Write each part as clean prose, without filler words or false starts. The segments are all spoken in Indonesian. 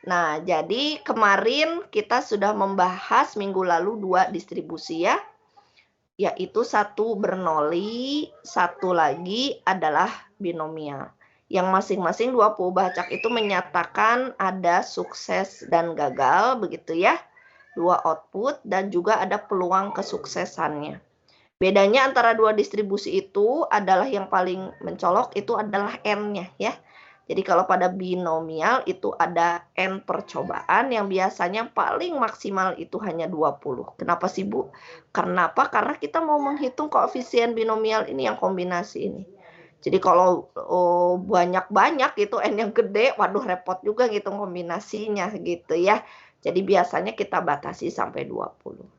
Nah, jadi kemarin kita sudah membahas minggu lalu 2 distribusi ya, yaitu satu Bernoulli, satu lagi adalah binomial. Yang masing-masing 2 Pou-Bacak itu menyatakan ada sukses dan gagal, begitu ya. 2 output dan juga ada peluang kesuksesannya. Bedanya antara 2 distribusi itu adalah yang paling mencolok itu adalah N-nya ya. Jadi kalau pada binomial itu ada N percobaan yang biasanya paling maksimal itu hanya 20. Kenapa sih Bu? Kenapa? Karena kita mau menghitung koefisien binomial ini yang kombinasi ini. Jadi kalau banyak-banyak gitu N yang gede, waduh repot juga ngitung kombinasinya gitu ya. Jadi biasanya kita batasi sampai 20.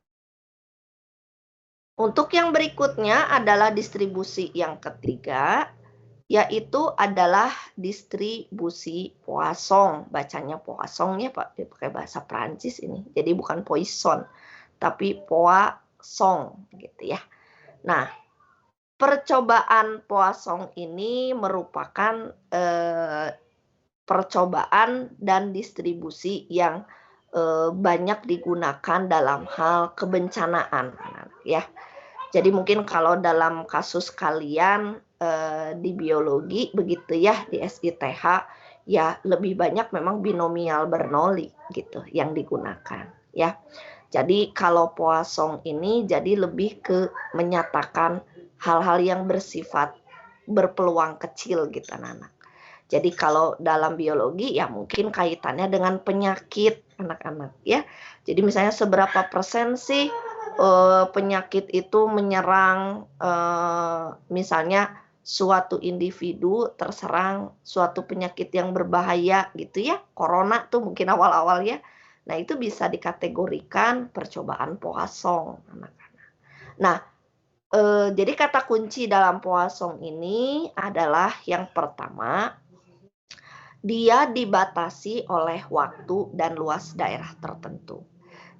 Untuk yang berikutnya adalah distribusi yang ketiga, yaitu adalah distribusi Poisson. Bacanya Poisson ya Pak, pakai bahasa Prancis ini. Jadi bukan Poisson, tapi Poisson gitu ya. Nah, percobaan Poisson ini merupakan percobaan dan distribusi yang banyak digunakan dalam hal kebencanaan ya. Jadi mungkin kalau dalam kasus kalian di biologi begitu ya, di SITH ya lebih banyak memang binomial Bernoulli gitu yang digunakan ya. Jadi kalau Poisson ini jadi lebih ke menyatakan hal-hal yang bersifat berpeluang kecil gitu anak-anak. Jadi kalau dalam biologi ya mungkin kaitannya dengan penyakit anak-anak ya. Jadi misalnya seberapa persen sih penyakit itu menyerang misalnya suatu individu terserang suatu penyakit yang berbahaya gitu ya. Corona tuh mungkin awal-awal ya. Nah, itu bisa dikategorikan percobaan Poisson anak-anak. Nah, jadi kata kunci dalam Poisson ini adalah yang pertama, dia dibatasi oleh waktu dan luas daerah tertentu.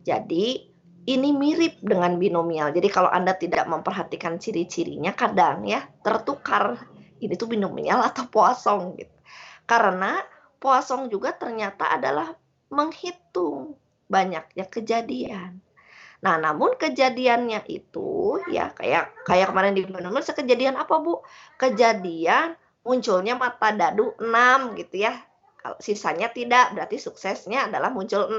Jadi ini mirip dengan binomial. Jadi kalau Anda tidak memperhatikan ciri-cirinya kadang ya tertukar ini tuh binomial atau Poisson gitu. Karena Poisson juga ternyata adalah menghitung banyaknya kejadian. Nah, namun kejadiannya itu ya kayak kemarin di binomial kejadian apa Bu? Kejadian munculnya mata dadu 6 gitu ya. Kalau sisanya tidak, berarti suksesnya adalah muncul 6.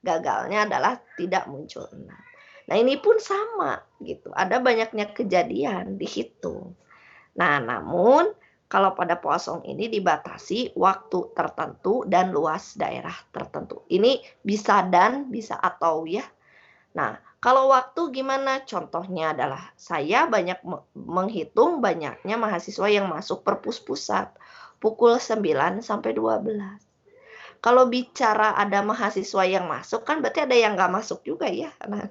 Gagalnya adalah tidak muncul 6. Nah, ini pun sama gitu. Ada banyaknya kejadian dihitung. Nah, namun kalau pada Poisson ini dibatasi waktu tertentu dan luas daerah tertentu. Ini bisa dan bisa atau ya. Nah, kalau waktu gimana? Contohnya adalah saya banyak menghitung banyaknya mahasiswa yang masuk perpus pusat pukul 9 sampai 12. Kalau bicara ada mahasiswa yang masuk kan berarti ada yang nggak masuk juga ya. Nah,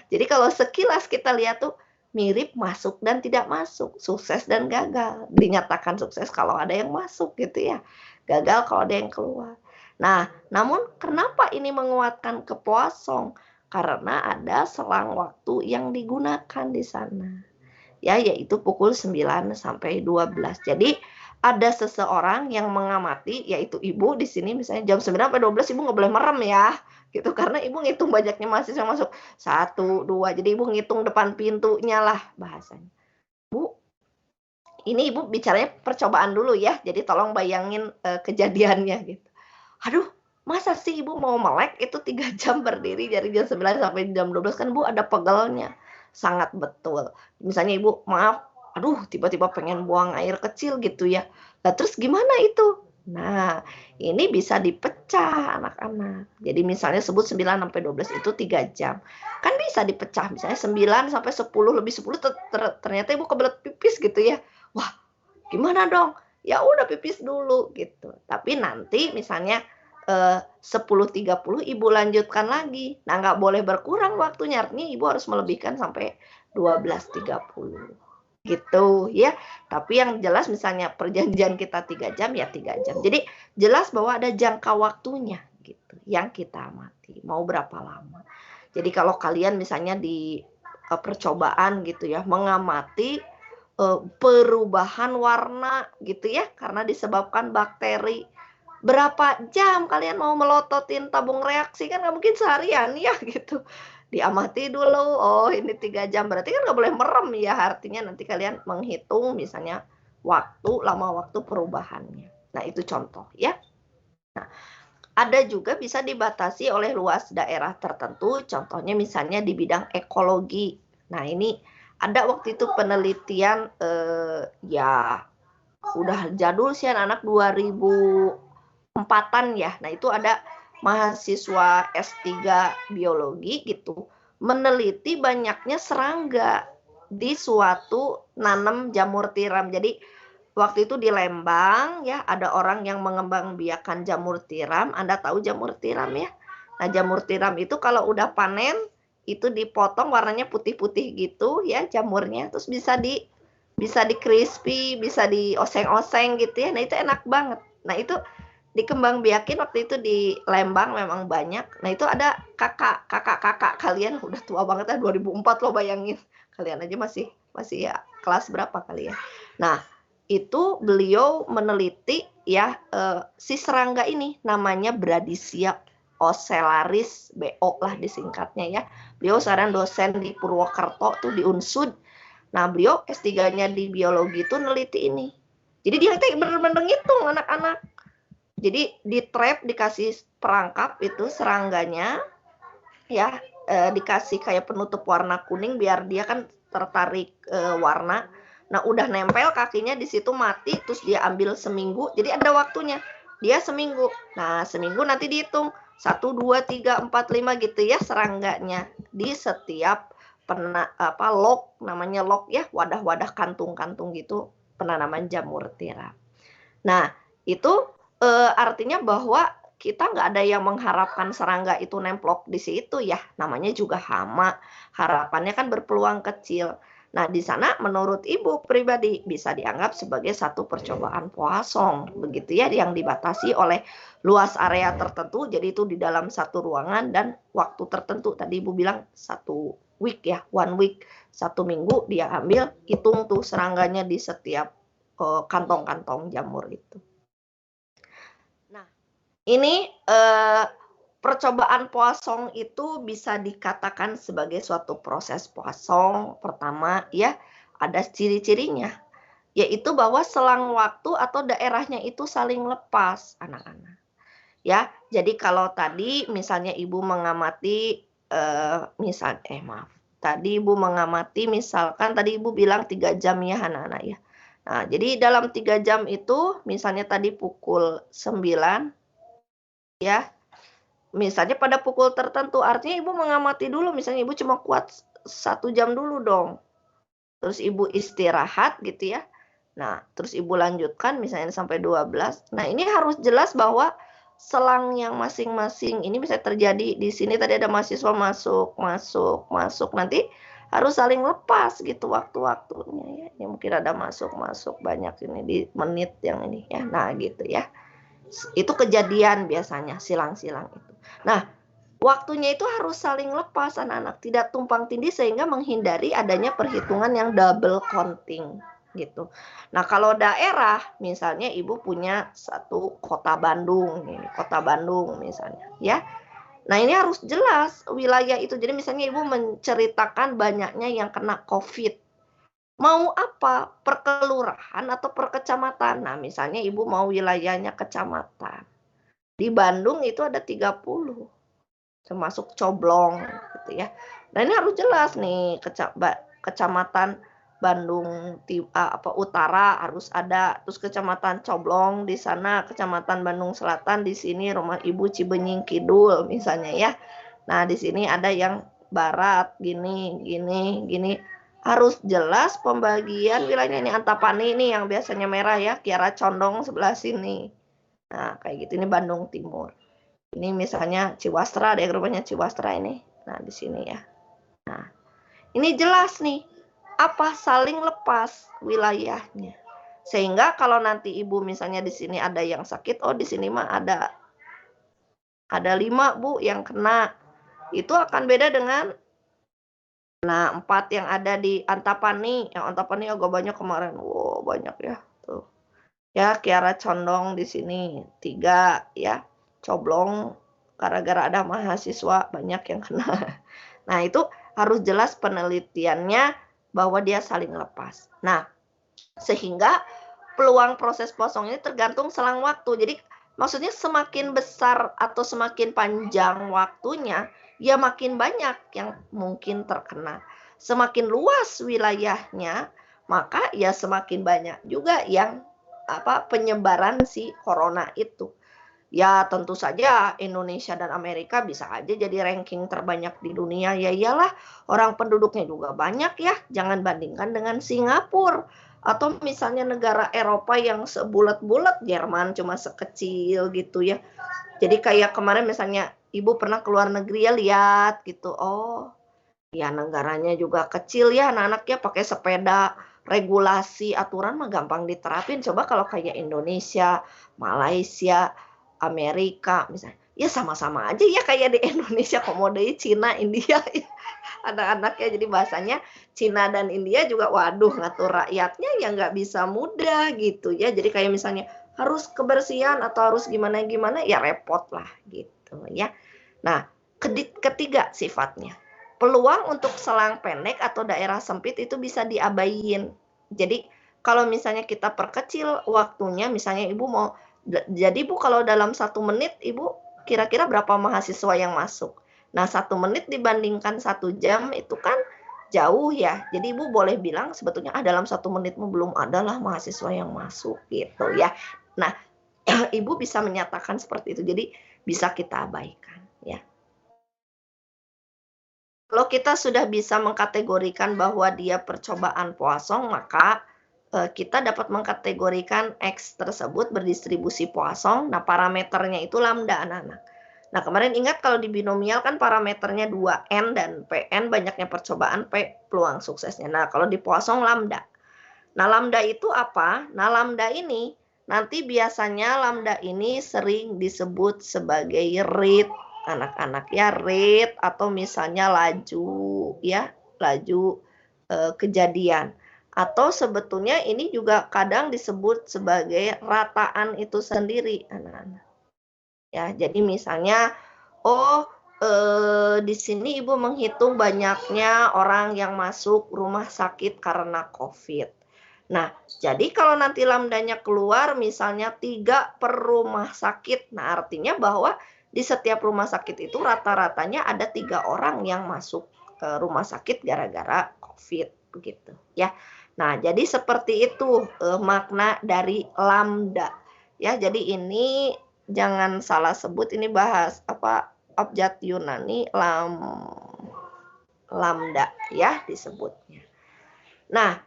jadi kalau sekilas kita lihat tuh mirip masuk dan tidak masuk, sukses dan gagal. Dinyatakan sukses kalau ada yang masuk gitu ya, gagal kalau ada yang keluar. Nah, namun kenapa ini menguatkan ke Poisson? Karena ada selang waktu yang digunakan di sana. Ya, yaitu pukul 9 sampai 12. Jadi ada seseorang yang mengamati, yaitu ibu di sini misalnya jam 9 sampai 12 ibu nggak boleh merem ya, gitu. Karena ibu ngitung banyaknya mahasiswa masuk 1, 2, jadi ibu ngitung depan pintunya lah bahasanya. Bu, ini ibu bicaranya percobaan dulu ya, jadi tolong bayangin kejadiannya gitu. Aduh, masa sih ibu mau melek itu 3 jam berdiri dari jam 9 sampai jam 12 kan bu ada pegelnya. Sangat betul. Misalnya ibu, maaf, aduh tiba-tiba pengen buang air kecil gitu ya. Nah terus gimana itu? Nah, ini bisa dipecah anak-anak. Jadi misalnya sebut 9 sampai 12 itu 3 jam. Kan bisa dipecah, misalnya 9 sampai 10 lebih 10 ternyata ibu kebelet pipis gitu ya. Wah, gimana dong? Ya udah pipis dulu gitu. Tapi nanti misalnya 10.30 ibu lanjutkan lagi. Nah, nggak boleh berkurang waktunya, artinya ibu harus melebihkan sampai 12.30 gitu ya. Tapi yang jelas misalnya perjanjian kita 3 jam ya 3 jam. Jadi jelas bahwa ada jangka waktunya gitu yang kita amati. Mau berapa lama. Jadi kalau kalian misalnya di percobaan gitu ya, mengamati perubahan warna gitu ya karena disebabkan bakteri. berapa jam kalian mau melototin tabung reaksi, kan nggak mungkin seharian ya gitu. Diamati dulu, oh ini 3 jam, berarti kan nggak boleh merem ya, artinya nanti kalian menghitung misalnya lama waktu perubahannya. Nah itu contoh ya. Nah, ada juga bisa dibatasi oleh luas daerah tertentu, contohnya misalnya di bidang ekologi. Nah ini ada waktu itu penelitian ya udah jadul sih anak-anak 2004-an ya. Nah itu ada mahasiswa S3 biologi gitu meneliti banyaknya serangga di suatu nanam jamur tiram. Jadi waktu itu di Lembang ya ada orang yang mengembangbiakan jamur tiram. Anda tahu jamur tiram ya? Nah, jamur tiram itu kalau udah panen itu dipotong warnanya putih-putih gitu ya jamurnya, terus bisa di crispy, bisa dioseng-oseng gitu ya. Nah, itu enak banget. Nah, itu dikembangbiakin waktu itu di Lembang memang banyak. Nah, itu ada kakak kalian udah tua banget ya 2004 loh, bayangin. Kalian aja masih ya kelas berapa kali ya. Nah, itu beliau meneliti ya si serangga ini namanya Bradisia ocellaris, BO lah disingkatnya ya. Beliau sekarang dosen di Purwokerto tuh di Unsud. Nah, beliau S3-nya di biologi itu neliti ini. Jadi dia bener-bener ngitung anak-anak. Jadi di trap dikasih perangkap itu serangganya ya dikasih kayak penutup warna kuning biar dia kan tertarik warna. Nah udah nempel kakinya di situ mati, terus dia ambil seminggu. Jadi ada waktunya. Dia seminggu. Nah seminggu nanti dihitung 1, 2, 3, 4, 5 gitu ya serangganya di setiap log, namanya log ya, wadah-wadah kantung-kantung gitu penanaman jamur tiram. Nah itu artinya bahwa kita nggak ada yang mengharapkan serangga itu nemplok di situ ya, namanya juga hama, harapannya kan berpeluang kecil. Nah, di sana menurut Ibu pribadi bisa dianggap sebagai satu percobaan poisson, begitu ya, yang dibatasi oleh luas area tertentu, jadi itu di dalam satu ruangan dan waktu tertentu. Tadi Ibu bilang 1 week ya, 1 week, 1 minggu dia ambil, hitung tuh serangganya di setiap kantong-kantong jamur itu. Ini percobaan poisson itu bisa dikatakan sebagai suatu proses poisson. Pertama ya ada ciri-cirinya, yaitu bahwa selang waktu atau daerahnya itu saling lepas anak-anak. Ya, jadi kalau tadi misalnya Ibu mengamati tadi Ibu mengamati misalkan tadi Ibu bilang 3 jam ya anak-anak ya. Nah, jadi dalam 3 jam itu misalnya tadi pukul 9 ya, misalnya pada pukul tertentu, artinya Ibu mengamati dulu, misalnya Ibu cuma kuat 1 jam dulu dong. Terus Ibu istirahat gitu ya. Nah, terus Ibu lanjutkan misalnya sampai 12. Nah, ini harus jelas bahwa selang yang masing-masing ini bisa terjadi di sini tadi ada mahasiswa masuk, nanti harus saling lepas gitu waktu-waktunya ya. Ya mungkin ada masuk banyak ini di menit yang ini ya. Nah, gitu ya. Itu kejadian biasanya silang-silang itu. Nah, waktunya itu harus saling lepas anak-anak, tidak tumpang tindih sehingga menghindari adanya perhitungan yang double counting gitu. Nah, kalau daerah misalnya Ibu punya satu kota Bandung misalnya ya. Nah, ini harus jelas wilayah itu. Jadi misalnya Ibu menceritakan banyaknya yang kena COVID. Mau apa? Per kelurahan atau per kecamatan? Nah, misalnya Ibu mau wilayahnya kecamatan. Di Bandung itu ada 30, termasuk Coblong gitu ya. Nah, ini harus jelas nih kecamatan Bandung Utara harus ada, terus kecamatan Coblong di sana, kecamatan Bandung Selatan di sini, rumah Ibu Cibenying Kidul misalnya ya. Nah, di sini ada yang barat gini. Harus jelas pembagian wilayahnya. Ini Antapani ini yang biasanya merah ya, Kiara Condong sebelah sini. Nah, kayak gitu. Ini Bandung Timur. Ini misalnya Ciwastra, ada rumahnya Ciwastra ini. Nah, di sini ya. Nah, ini jelas nih. Apa saling lepas wilayahnya. Sehingga kalau nanti Ibu misalnya di sini ada yang sakit, oh di sini mah ada 5 Bu yang kena. Itu akan beda dengan 4 yang ada di Antapani. Yang Antapani agak banyak kemarin. Wow, banyak ya. Tuh. Ya, Kiara condong di sini 3 ya, coblong gara-gara ada mahasiswa banyak yang kena. Nah, itu harus jelas penelitiannya bahwa dia saling lepas. Nah, sehingga peluang proses kosong ini tergantung selang waktu. Jadi maksudnya semakin besar atau semakin panjang waktunya, ya makin banyak yang mungkin terkena. Semakin luas wilayahnya, maka ya semakin banyak juga yang penyebaran si corona itu. Ya tentu saja Indonesia dan Amerika bisa aja jadi ranking terbanyak di dunia. Ya iyalah, orang penduduknya juga banyak ya. Jangan bandingkan dengan Singapura. Atau misalnya negara Eropa yang sebulat-bulat, Jerman cuma sekecil gitu ya. Jadi kayak kemarin misalnya ibu pernah keluar negeri ya, lihat gitu. Oh, ya negaranya juga kecil ya, anak-anaknya pakai sepeda, regulasi, aturan mah gampang diterapin. Coba kalau kayak Indonesia, Malaysia, Amerika misalnya, ya sama-sama aja ya kayak di Indonesia, komodenya Cina, India, anak-anaknya. Jadi bahasanya Cina dan India juga, waduh ngatur rakyatnya ya nggak bisa mudah gitu ya. Jadi kayak misalnya harus kebersihan atau harus gimana-gimana, ya repot lah gitu ya. Nah, ketiga sifatnya, peluang untuk selang pendek atau daerah sempit itu bisa diabaiin. Jadi kalau misalnya kita perkecil waktunya, misalnya ibu mau, jadi bu kalau dalam 1 menit ibu kira-kira berapa mahasiswa yang masuk. Nah 1 menit dibandingkan 1 jam itu kan jauh ya. Jadi ibu boleh bilang sebetulnya dalam 1 menitmu belum adalah mahasiswa yang masuk gitu ya. Nah ibu bisa menyatakan seperti itu. Jadi bisa kita abaikan ya. Kalau kita sudah bisa mengkategorikan bahwa dia percobaan Poisson, maka kita dapat mengkategorikan X tersebut berdistribusi Poisson. Nah, parameternya itu lambda, anak-anak. Nah, kemarin ingat kalau di binomial kan parameternya 2N dan PN banyaknya percobaan, P peluang suksesnya. Nah, kalau di Poisson lambda. Nah, lambda itu apa? Nah, lambda ini nanti biasanya lambda ini sering disebut sebagai rate anak-anak ya, rate atau misalnya laju ya, laju kejadian. Atau sebetulnya ini juga kadang disebut sebagai rataan itu sendiri anak-anak. Ya, jadi misalnya di sini ibu menghitung banyaknya orang yang masuk rumah sakit karena COVID. Nah, jadi kalau nanti lambdanya keluar misalnya 3 per rumah sakit, nah artinya bahwa di setiap rumah sakit itu rata-ratanya ada 3 orang yang masuk ke rumah sakit gara-gara COVID begitu ya. Nah, jadi seperti itu makna dari lambda. Ya, jadi ini jangan salah sebut, ini bahas abjad Yunani lambda ya disebutnya. Nah,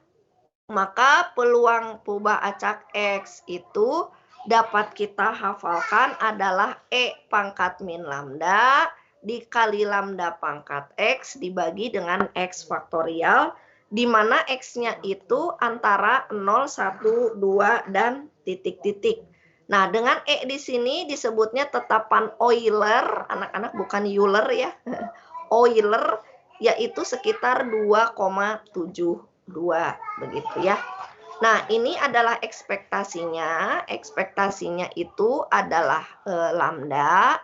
maka peluang pubah acak X itu dapat kita hafalkan adalah E pangkat min lambda dikali lambda pangkat X dibagi dengan X faktorial, di mana X-nya itu antara 0, 1, 2, dan titik-titik. Nah, dengan E di sini disebutnya tetapan Euler, anak-anak bukan Euler ya, Euler, yaitu sekitar 2,72 begitu ya. Nah, ini adalah ekspektasinya. Ekspektasinya itu adalah lambda.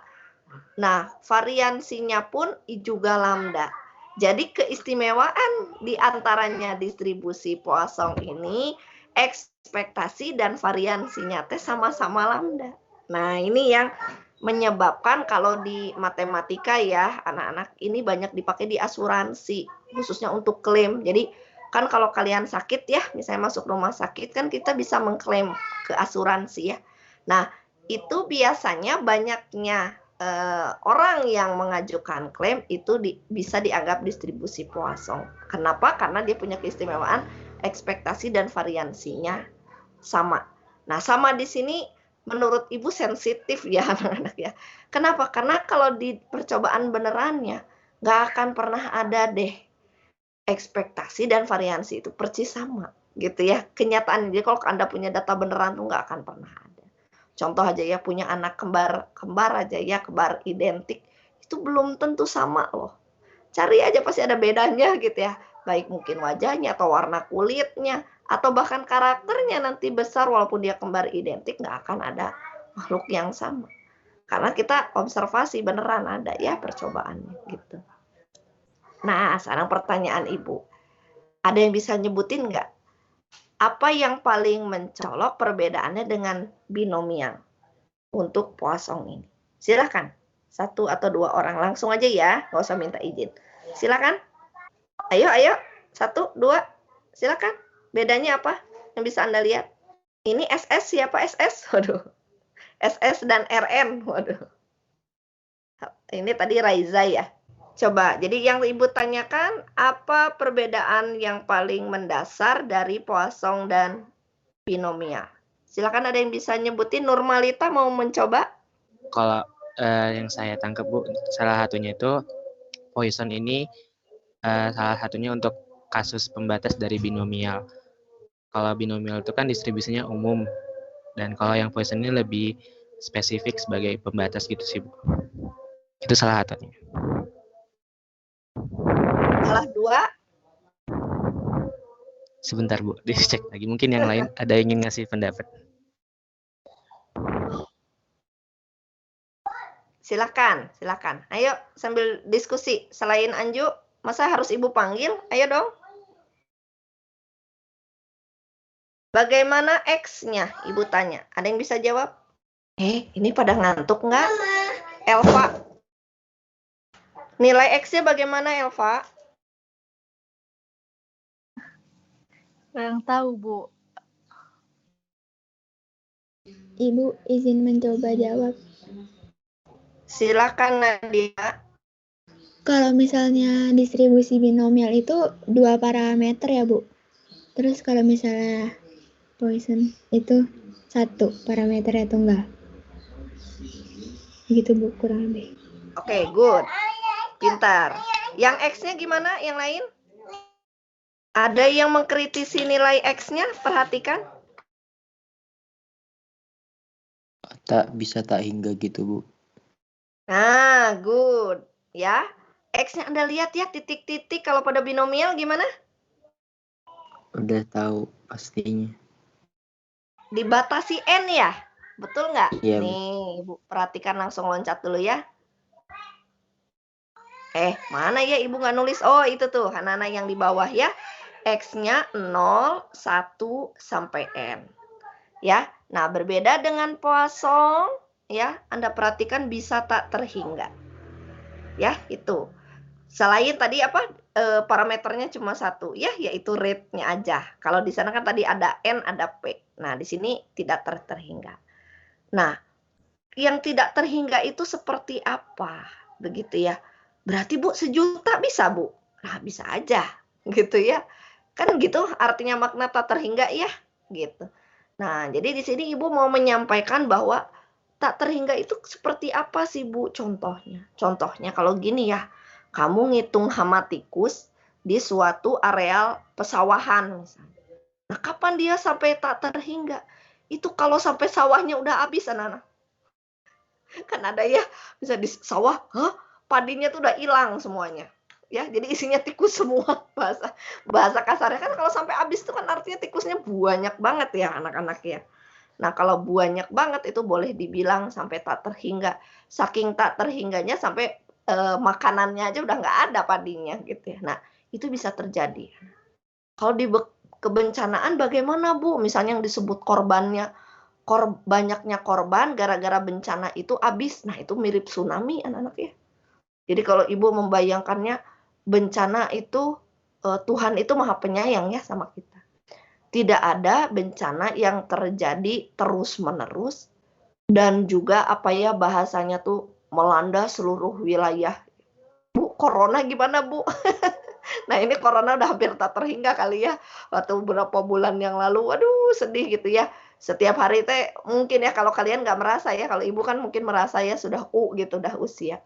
Nah, variansinya pun juga lambda. Jadi keistimewaan di antaranya distribusi Poisson ini, ekspektasi dan variansinya teh sama-sama lambda. Nah, ini yang menyebabkan kalau di matematika ya, anak-anak, ini banyak dipakai di asuransi, khususnya untuk klaim. Jadi kan kalau kalian sakit ya, misalnya masuk rumah sakit kan kita bisa mengklaim ke asuransi ya. Nah, itu biasanya banyaknya orang yang mengajukan klaim itu bisa dianggap distribusi Poisson. Kenapa? Karena dia punya keistimewaan ekspektasi dan variansinya sama. Nah, sama di sini menurut ibu sensitif ya anak-anak ya. Kenapa? Karena kalau di percobaan benerannya nggak akan pernah ada deh ekspektasi dan variansi itu persis sama gitu ya. Kenyataan jadi kalau Anda punya data beneran tuh nggak akan pernah ada. Contoh aja ya, punya anak kembar aja ya, kembar identik itu belum tentu sama loh. Cari aja pasti ada bedanya gitu ya. Baik mungkin wajahnya atau warna kulitnya atau bahkan karakternya nanti besar walaupun dia kembar identik, nggak akan ada makhluk yang sama. Karena kita observasi beneran ada ya percobaannya gitu. Nah, sekarang pertanyaan Ibu. Ada yang bisa nyebutin nggak? Apa yang paling mencolok perbedaannya dengan binomial untuk Poisson ini? Silakan. 1 atau 2 orang. Langsung aja ya, nggak usah minta izin. Silakan. Ayo. 1, 2. Silakan. Bedanya apa yang bisa Anda lihat? Ini SS, siapa SS? Waduh. SS dan RN. Waduh. Ini tadi Raiza ya. Coba, jadi yang Ibu tanyakan, apa perbedaan yang paling mendasar dari Poisson dan binomial? Silakan, ada yang bisa nyebutin. Nurmalita mau mencoba? Kalau yang saya tangkap Bu, salah satunya itu Poisson ini salah satunya untuk kasus pembatas dari binomial. Kalau binomial itu kan distribusinya umum, dan kalau yang Poisson ini lebih spesifik sebagai pembatas gitu sih Bu. Itu salah satunya. Salah 2. Sebentar Bu, dicek lagi. Mungkin yang lain ada yang ingin ngasih pendapat. Silakan. Ayo sambil diskusi. Selain Anju, masa harus Ibu panggil? Ayo dong. Bagaimana X-nya? Ibu tanya. Ada yang bisa jawab? Ini pada ngantuk nggak? Elva. Nilai X-nya bagaimana, Elva? Kurang tahu, Bu. Ibu izin mencoba jawab. Silakan Nadia. Kalau misalnya distribusi binomial itu 2 parameter ya Bu. Terus kalau misalnya Poisson itu 1 parameter atau enggak? Begitu Bu, kurang lebih. Oke, good. Pintar. Yang X-nya gimana? Yang lain? Ada yang mengkritisi nilai X-nya? Perhatikan. Tak bisa tak hingga gitu Bu. Nah, good. Ya. X-nya Anda lihat ya, titik-titik. Kalau pada binomial gimana? Udah tahu pastinya. Dibatasi N ya? Betul nggak? Iya, Bu. Nih, Ibu perhatikan, langsung loncat dulu ya. Mana ya Ibu nggak nulis? Oh, itu tuh, anak-anak yang di bawah ya. X-nya 0, 1, sampai N. Ya, nah berbeda dengan Poisson, ya, Anda perhatikan bisa tak terhingga. Ya, itu. Selain tadi apa? Parameternya cuma 1, ya, yaitu rate-nya aja. Kalau di sana kan tadi ada N, ada P. Nah, di sini tidak terhingga. Nah, yang tidak terhingga itu seperti apa? Begitu ya. Berarti Bu, 1.000.000 bisa Bu? Nah, bisa aja. Gitu ya. Kan gitu artinya makna tak terhingga ya. Gitu. Nah, jadi di sini Ibu mau menyampaikan bahwa tak terhingga itu seperti apa sih Bu contohnya? Contohnya kalau gini ya, kamu ngitung hama tikus di suatu areal pesawahan misalnya. Nah, kapan dia sampai tak terhingga? Itu kalau sampai sawahnya udah habis anak-anak. Kan ada ya, bisa di sawah, padinya tuh udah hilang semuanya. Ya, jadi isinya tikus semua. Bahasa kasarnya kan kalau sampai habis itu kan artinya tikusnya banyak banget ya anak-anak ya. Nah, kalau banyak banget itu boleh dibilang sampai tak terhingga. Saking tak terhingganya sampai makanannya aja udah nggak ada padinya gitu ya. Nah, itu bisa terjadi. Kalau di kebencanaan bagaimana Bu? Misalnya yang disebut korbannya, banyaknya korban gara-gara bencana itu habis. Nah, itu mirip tsunami anak-anak ya. Jadi kalau Ibu membayangkannya, bencana itu Tuhan itu Maha Penyayang ya sama kita. Tidak ada bencana yang terjadi terus-menerus dan juga apa ya bahasanya tuh melanda seluruh wilayah. Bu, corona gimana Bu? Nah, ini corona udah hampir tak terhingga kali ya. Waktu beberapa bulan yang lalu, waduh sedih gitu ya. Setiap hari teh mungkin ya kalau kalian nggak merasa ya, kalau Ibu kan mungkin merasa ya sudah gitu, udah usia.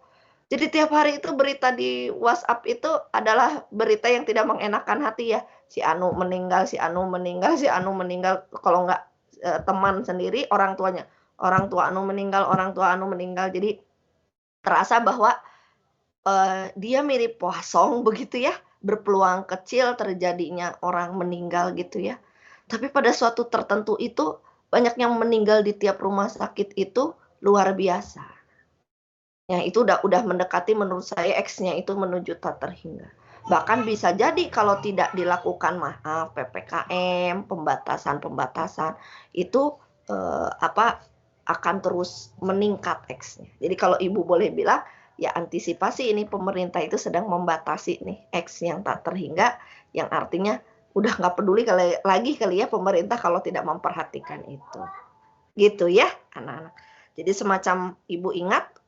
Jadi tiap hari itu berita di WhatsApp itu adalah berita yang tidak mengenakan hati ya. Si Anu meninggal, si Anu meninggal, si Anu meninggal. Kalau nggak teman sendiri, orang tuanya. Orang tua Anu meninggal, orang tua Anu meninggal. Jadi terasa bahwa dia mirip Poisson begitu ya. Berpeluang kecil terjadinya orang meninggal gitu ya. Tapi pada suatu tertentu itu banyak yang meninggal di tiap rumah sakit itu luar biasa. Ya itu udah mendekati menurut saya X-nya itu menuju tak terhingga. Bahkan bisa jadi kalau tidak dilakukan maaf PPKM, pembatasan itu akan terus meningkat X-nya. Jadi kalau Ibu boleh bilang ya antisipasi ini pemerintah itu sedang membatasi nih X yang tak terhingga, yang artinya udah nggak peduli lagi kali ya pemerintah kalau tidak memperhatikan itu. Gitu ya anak-anak. Jadi semacam Ibu ingat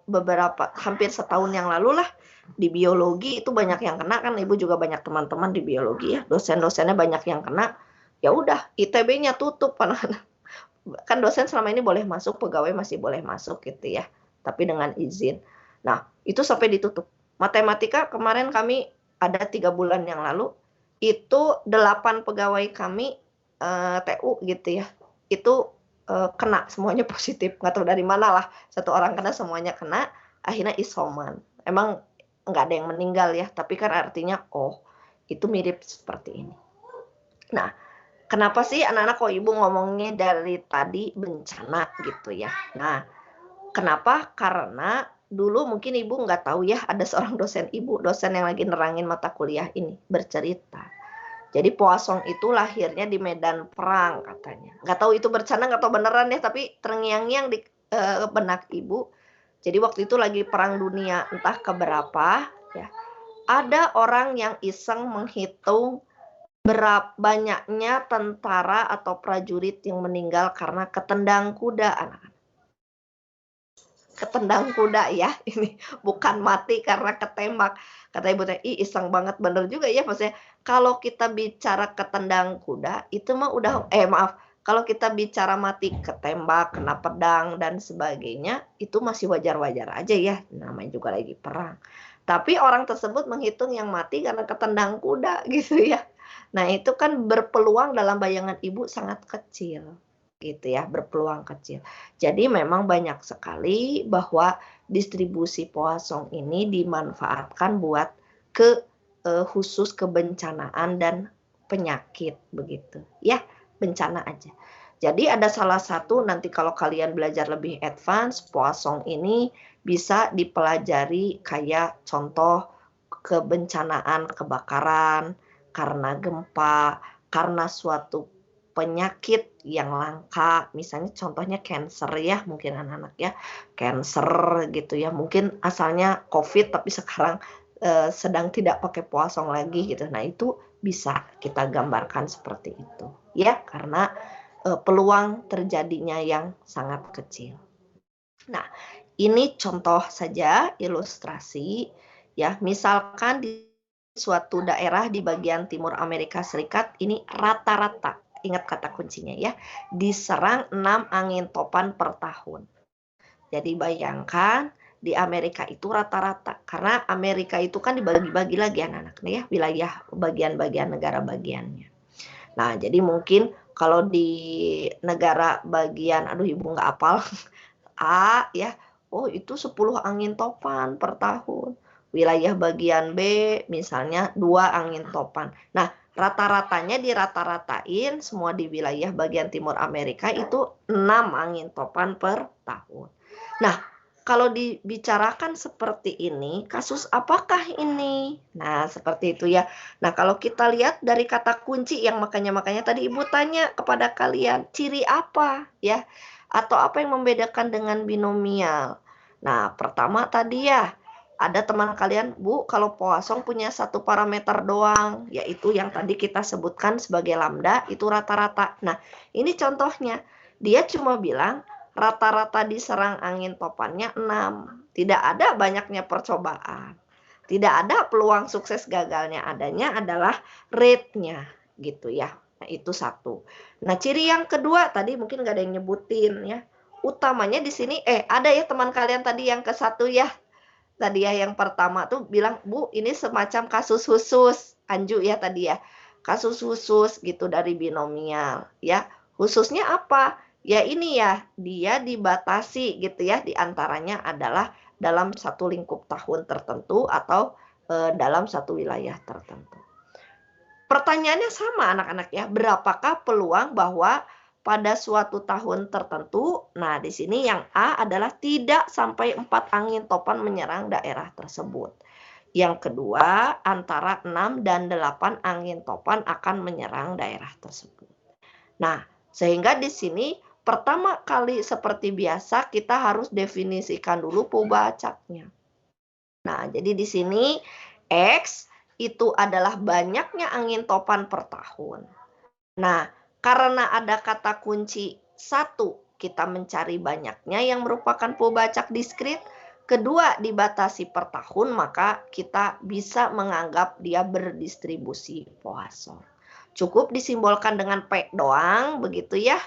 beberapa hampir setahun yang lalu lah di biologi itu banyak yang kena kan, Ibu juga banyak teman-teman di biologi ya, dosen-dosennya banyak yang kena, ya udah ITB-nya tutup anak-anak. Kan dosen selama ini boleh masuk, pegawai masih boleh masuk gitu ya, tapi dengan izin. Nah itu sampai ditutup. Matematika kemarin kami ada 3 bulan yang lalu itu 8 pegawai kami TU gitu ya, itu kena semuanya positif, nggak tahu dari mana lah, satu orang kena semuanya kena, akhirnya isoman. Emang nggak ada yang meninggal ya, tapi kan artinya oh itu mirip seperti ini. Nah kenapa sih anak-anak kok Ibu ngomongnya dari tadi bencana gitu ya. Nah kenapa? Karena dulu mungkin Ibu nggak tahu ya, ada seorang dosen Ibu, dosen yang lagi nerangin mata kuliah ini bercerita. Jadi Poisson itu lahirnya di medan perang katanya. Nggak tahu itu bercanda nggak tahu beneran ya, tapi terngiang-ngiang di benak Ibu. Jadi waktu itu lagi perang dunia entah keberapa ya. Ada orang yang iseng menghitung berapa banyaknya tentara atau prajurit yang meninggal karena ketendang kuda anak-anak. Ketendang kuda ya, ini bukan mati karena ketembak. Kata Ibu tadi, iseng banget, bener juga ya maksudnya. Kalau kita bicara ketendang kuda itu mah udah kalau kita bicara mati ketembak, kena pedang dan sebagainya itu masih wajar-wajar aja ya, namanya juga lagi perang. Tapi orang tersebut menghitung yang mati karena ketendang kuda gitu ya. Nah, itu kan berpeluang dalam bayangan Ibu sangat kecil. Gitu ya, berpeluang kecil. Jadi memang banyak sekali bahwa distribusi Poisson ini dimanfaatkan buat khusus kebencanaan dan penyakit begitu. Ya, bencana aja. Jadi ada salah satu nanti kalau kalian belajar lebih advance, Poisson ini bisa dipelajari kayak contoh kebencanaan kebakaran, karena gempa, karena suatu penyakit yang langka, misalnya contohnya cancer ya, mungkin anak-anak ya, cancer gitu ya, mungkin asalnya COVID tapi sekarang sedang tidak pakai Poisson lagi gitu. Nah itu bisa kita gambarkan seperti itu ya, karena peluang terjadinya yang sangat kecil. Nah ini contoh saja ilustrasi ya, misalkan di suatu daerah di bagian timur Amerika Serikat ini rata-rata, ingat kata kuncinya ya, diserang 6 angin topan per tahun. Jadi bayangkan di Amerika itu rata-rata, karena Amerika itu kan dibagi-bagi lagi anak-anak ya, wilayah bagian-bagian negara bagiannya. Nah jadi mungkin kalau di negara bagian, aduh Ibu nggak hafal, A ya, oh itu 10 angin topan per tahun. Wilayah bagian B misalnya 2 angin topan. Nah rata-ratanya dirata-ratain semua di wilayah bagian timur Amerika itu 6 angin topan per tahun. Nah kalau dibicarakan seperti ini, kasus apakah ini? Nah seperti itu ya. Nah kalau kita lihat dari kata kunci yang makanya tadi Ibu tanya kepada kalian, ciri apa ya? Atau apa yang membedakan dengan binomial? Nah pertama tadi ya, ada teman kalian, Bu, kalau Poisson punya satu parameter doang, yaitu yang tadi kita sebutkan sebagai lambda, itu rata-rata. Nah, ini contohnya. Dia cuma bilang rata-rata diserang angin topannya 6. Tidak ada banyaknya percobaan. Tidak ada peluang sukses gagalnya. Adanya adalah rate-nya, gitu ya. Nah, itu satu. Nah, ciri yang kedua, tadi mungkin nggak ada yang nyebutin ya. Utamanya di sini, ada ya teman kalian tadi yang ke satu ya. Tadi ya yang pertama tuh bilang, Bu ini semacam kasus khusus, Anju ya tadi ya, kasus khusus gitu dari binomial ya. Khususnya apa? Ya ini ya, dia dibatasi gitu ya, diantaranya adalah dalam satu lingkup tahun tertentu atau dalam satu wilayah tertentu. pertanyaannya sama anak-anak ya, berapakah peluang bahwa pada suatu tahun tertentu, nah di sini yang A adalah tidak sampai 4 angin topan menyerang daerah tersebut. Yang kedua, antara 6 dan 8 angin topan akan menyerang daerah tersebut. Nah, sehingga di sini pertama kali seperti biasa kita harus definisikan dulu pubacaknya. Nah, jadi di sini X itu adalah banyaknya angin topan per tahun. Nah, karena ada kata kunci 1, kita mencari banyaknya yang merupakan pubacak diskrit. Kedua, dibatasi per tahun, maka kita bisa menganggap dia berdistribusi Poisson. Cukup disimbolkan dengan P doang, begitu ya.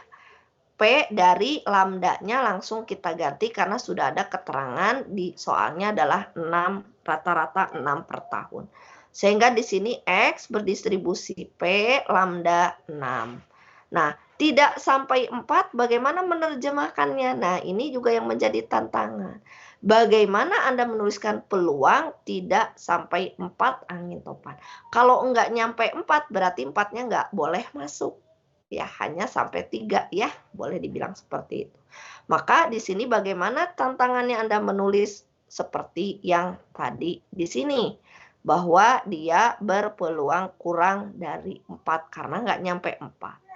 P dari lambdanya langsung kita ganti karena sudah ada keterangan di soalnya adalah 6, rata-rata 6 per tahun. Sehingga di sini X berdistribusi P lambda 6. Nah, tidak sampai 4, bagaimana menerjemahkannya? Nah, ini juga yang menjadi tantangan. Bagaimana Anda menuliskan peluang tidak sampai 4 angin topan? Kalau enggak nyampe 4, berarti 4-nya enggak boleh masuk. Ya, hanya sampai 3 ya, boleh dibilang seperti itu. Maka di sini bagaimana tantangannya Anda menulis seperti yang tadi di sini. Bahwa dia berpeluang kurang dari 4 karena enggak nyampe 4.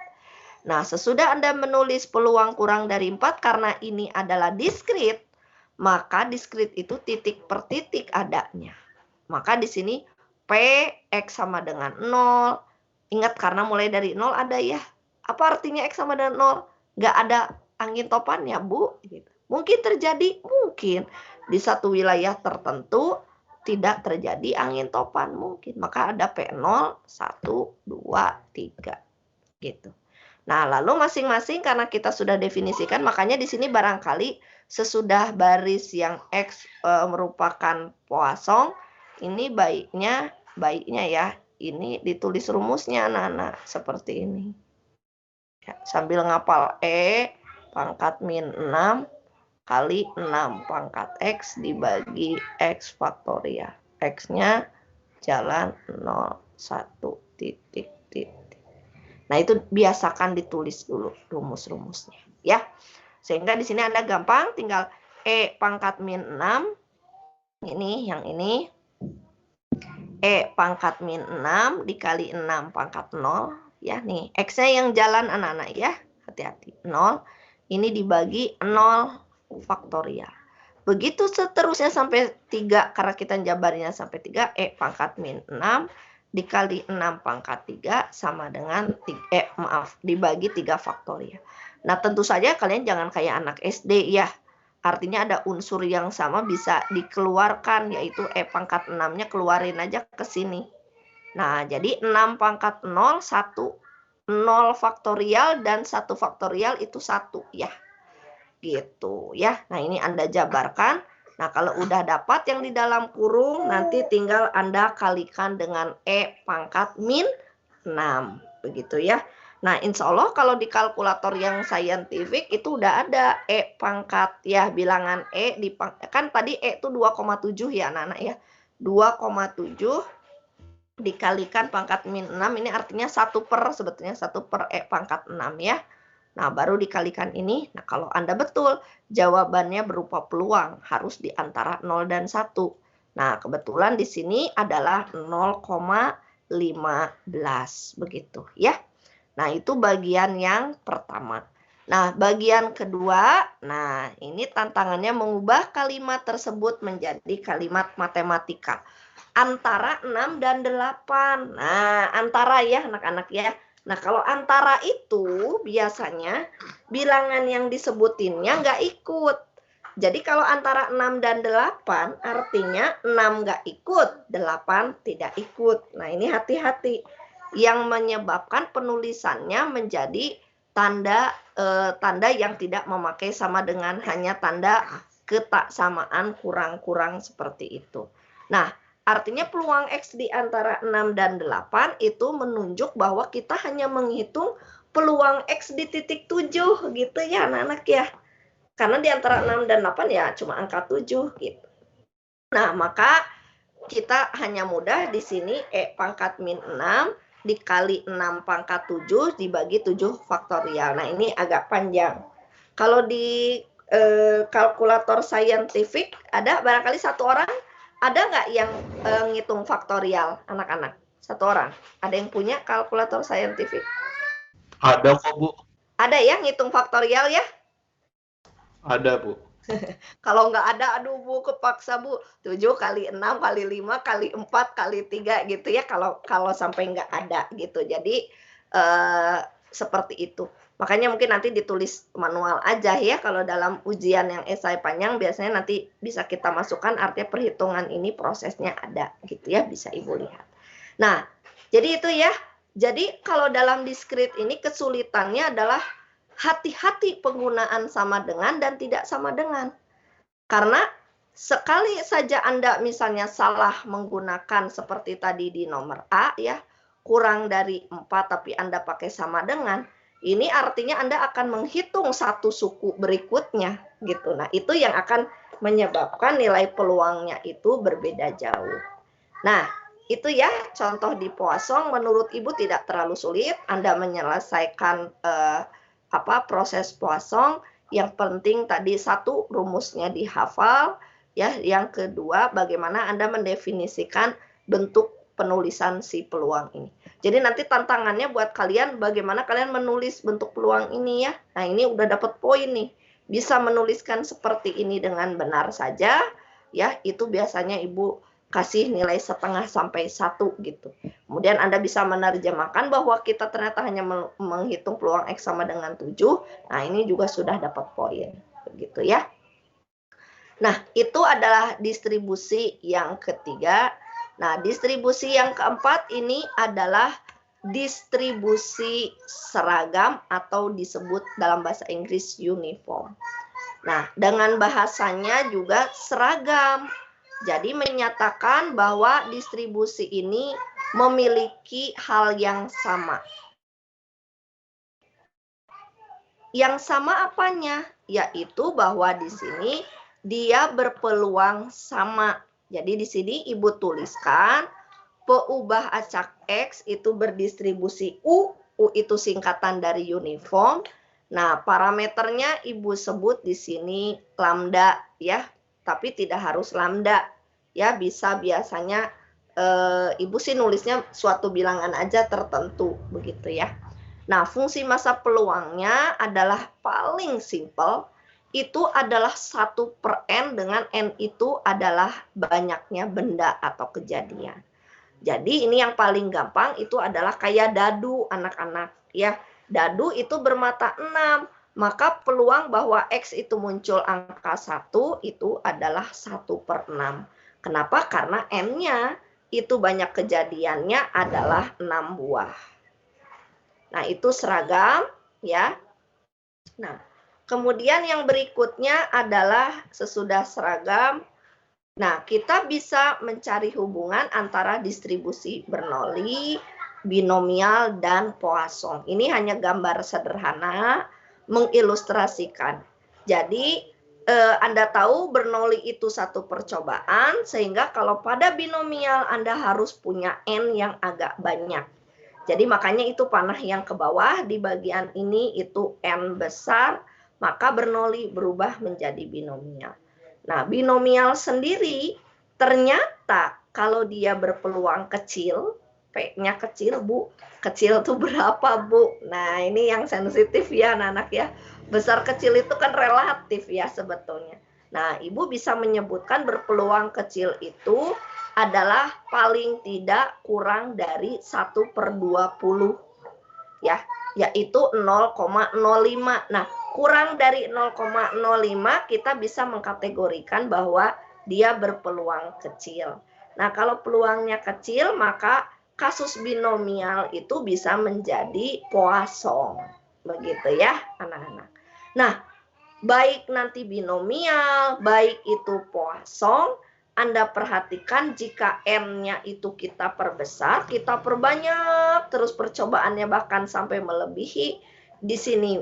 Nah, sesudah Anda menulis peluang kurang dari 4 karena ini adalah diskrit, maka diskrit itu titik per titik adanya. Maka di sini P X sama dengan 0. Ingat karena mulai dari 0 ada ya. Apa artinya X sama dengan 0? Nggak ada angin topannya, Bu. Mungkin terjadi, mungkin. Di satu wilayah tertentu tidak terjadi angin topan, mungkin. Maka ada P0, 1, 2, 3. Gitu. Nah, lalu masing-masing karena kita sudah definisikan, makanya di sini barangkali sesudah baris yang X merupakan Poisson, ini baiknya ya, ini ditulis rumusnya anak-anak seperti ini. Ya, sambil ngapal E pangkat min 6 kali 6 pangkat X dibagi X faktorial. X-nya jalan 0, 1, titik. Nah, itu biasakan ditulis dulu rumus-rumusnya ya. Sehingga di sini Anda gampang tinggal E pangkat min 6. Ini yang ini. E pangkat min 6 dikali 6 pangkat 0 ya nih. X-nya yang jalan anak-anak ya. Hati-hati. 0. Ini dibagi 0 faktorial. Begitu seterusnya sampai 3 karena kita jabarnya sampai 3 E pangkat min 6 dikali 6 pangkat 3 sama dengan dibagi 3 faktorial. Nah, tentu saja kalian jangan kayak anak SD ya. Artinya ada unsur yang sama bisa dikeluarkan, yaitu E pangkat 6-nya keluarin aja ke sini. Nah, jadi 6 pangkat 0, 1, 0 faktorial dan 1 faktorial itu 1 ya. Gitu ya. Nah, ini Anda jabarkan. Nah, kalau udah dapat yang di dalam kurung, nanti tinggal Anda kalikan dengan E pangkat min 6. Begitu ya. Nah, insya Allah kalau di kalkulator yang saintifik itu udah ada E pangkat ya, bilangan E, kan tadi E itu 2,7 ya anak-anak ya. 2,7 dikalikan pangkat min 6, ini artinya 1 per, sebetulnya 1 per E pangkat 6 ya. Nah, baru dikalikan ini. Nah, kalau Anda betul, jawabannya berupa peluang. Harus di antara 0 dan 1. Nah, kebetulan di sini adalah 0,15. Begitu ya. Nah, itu bagian yang pertama. Nah, bagian kedua. Nah, ini tantangannya mengubah kalimat tersebut menjadi kalimat matematika. Antara 6 dan 8. Nah, antara ya anak-anak ya. Nah, kalau antara itu biasanya bilangan yang disebutinnya nggak ikut. Jadi kalau antara 6 dan 8 artinya 6 nggak ikut, 8 tidak ikut. Nah, ini hati-hati. Yang menyebabkan penulisannya menjadi tanda yang tidak memakai sama dengan hanya tanda ketaksamaan kurang-kurang seperti itu. Nah, artinya peluang X di antara 6 dan 8 itu menunjuk bahwa kita hanya menghitung peluang X di titik 7 gitu ya anak-anak ya. Karena di antara 6 dan 8 ya cuma angka 7 gitu. Nah, maka kita hanya mudah di sini E pangkat min 6 dikali 6 pangkat 7 dibagi 7 faktorial. Nah, ini agak panjang. Kalau di kalkulator saintifik ada barangkali satu orang, ada nggak yang ngitung faktorial, anak-anak? Satu orang. Ada yang punya kalkulator saintifik? Ada kok, Bu. Ada ya ngitung faktorial ya? Ada, Bu. Kalau nggak ada, aduh Bu, kepaksa Bu. 7 kali 6 kali 5 kali 4 kali 3 gitu ya, kalau sampai nggak ada gitu. Jadi seperti itu. Makanya mungkin nanti ditulis manual aja ya, kalau dalam ujian yang esai panjang biasanya nanti bisa kita masukkan, artinya perhitungan ini prosesnya ada gitu ya, bisa Ibu lihat. Nah, jadi itu ya. Jadi kalau dalam diskrit ini kesulitannya adalah hati-hati penggunaan sama dengan dan tidak sama dengan. Karena sekali saja Anda misalnya salah menggunakan seperti tadi di nomor A ya, kurang dari 4 tapi Anda pakai sama dengan, ini artinya Anda akan menghitung satu suku berikutnya gitu. Nah, itu yang akan menyebabkan nilai peluangnya itu berbeda jauh. Nah, itu ya contoh di Poisson, menurut Ibu tidak terlalu sulit Anda menyelesaikan proses Poisson. Yang penting tadi satu, rumusnya dihafal ya. Yang kedua, bagaimana Anda mendefinisikan bentuk penulisan si peluang ini. Jadi nanti tantangannya buat kalian bagaimana kalian menulis bentuk peluang ini ya. Nah, ini udah dapat poin nih. Bisa menuliskan seperti ini dengan benar saja ya. Itu biasanya Ibu kasih nilai 0,5 sampai 1 gitu. Kemudian Anda bisa menerjemahkan bahwa kita ternyata hanya menghitung peluang X sama dengan 7. Nah, ini juga sudah dapat poin. Begitu ya. Nah, itu adalah distribusi yang ketiga. Nah, distribusi yang keempat ini adalah distribusi seragam atau disebut dalam bahasa Inggris uniform. Nah, dengan bahasanya juga seragam. Jadi menyatakan bahwa distribusi ini memiliki hal yang sama. Yang sama apanya? Yaitu bahwa di sini dia berpeluang sama. Jadi di sini Ibu tuliskan peubah acak X itu berdistribusi U. U itu singkatan dari uniform. Nah, parameternya Ibu sebut di sini lambda ya. Tapi tidak harus lambda ya, bisa biasanya Ibu sih nulisnya suatu bilangan aja tertentu begitu ya. Nah, fungsi massa peluangnya adalah paling simpel, itu adalah 1/n dengan n itu adalah banyaknya benda atau kejadian. Jadi ini yang paling gampang itu adalah kayak dadu anak-anak ya. Dadu itu bermata 6. Maka peluang bahwa X itu muncul angka 1 itu adalah 1/6. Kenapa? Karena N-nya itu banyak kejadiannya adalah 6 buah. Nah, itu seragam ya. Nah, kemudian yang berikutnya adalah sesudah seragam. Nah, kita bisa mencari hubungan antara distribusi Bernoulli, binomial, dan Poisson. Ini hanya gambar sederhana mengilustrasikan. Jadi Anda tahu Bernoulli itu satu percobaan, sehingga kalau pada binomial Anda harus punya N yang agak banyak. Jadi makanya itu panah yang ke bawah di bagian ini itu N besar, maka Bernoulli berubah menjadi binomial. Nah, binomial sendiri ternyata kalau dia berpeluang kecil, P-nya kecil, Bu. Kecil itu berapa, Bu? Nah, ini yang sensitif ya anak-anak ya. Besar kecil itu kan relatif ya sebetulnya. Nah, Ibu bisa menyebutkan berpeluang kecil itu adalah paling tidak kurang dari 1/20 ya, yaitu 0,05. Nah, kurang dari 0,05 kita bisa mengkategorikan bahwa dia berpeluang kecil. Nah, kalau peluangnya kecil maka kasus binomial itu bisa menjadi Poisson. Begitu ya, anak-anak. Nah, baik nanti binomial, baik itu Poisson, Anda perhatikan jika N-nya itu kita perbesar, kita perbanyak, terus percobaannya bahkan sampai melebihi di sini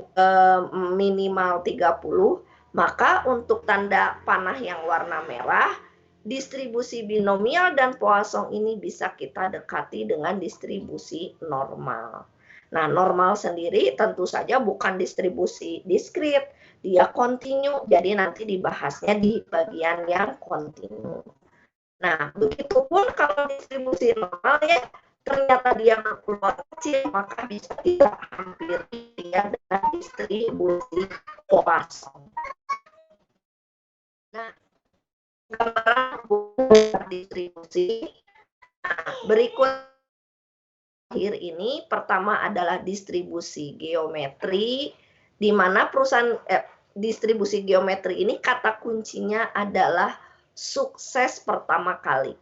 minimal 30, maka untuk tanda panah yang warna merah, distribusi binomial dan Poisson ini bisa kita dekati dengan distribusi normal. Nah, normal sendiri tentu saja bukan distribusi diskrit, dia kontinu, jadi nanti dibahasnya di bagian yang kontinu. Nah, begitupun kalau distribusi normal ya, ternyata dia berpeluang kecil, maka bisa kita hampiri dia dengan distribusi Poisson. Nah, gambaran distribusi. Nah, berikut akhir ini pertama adalah distribusi geometri, di mana perusahaan distribusi geometri ini kata kuncinya adalah sukses pertama kali.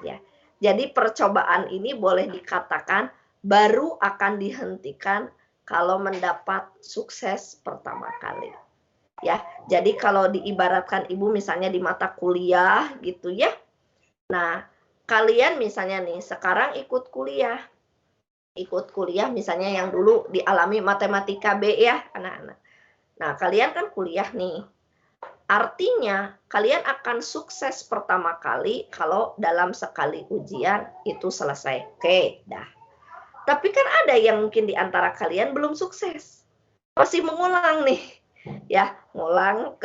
Ya, jadi percobaan ini boleh dikatakan baru akan dihentikan kalau mendapat sukses pertama kali. Ya, jadi kalau diibaratkan ibu misalnya di mata kuliah gitu ya. Nah, kalian misalnya nih sekarang ikut kuliah misalnya yang dulu dialami matematika B ya anak-anak. Nah, kalian kan kuliah nih. Artinya kalian akan sukses pertama kali kalau dalam sekali ujian itu selesai. Oke, dah. Tapi kan ada yang mungkin di antara kalian belum sukses. Masih mengulang nih. Ya, ngulang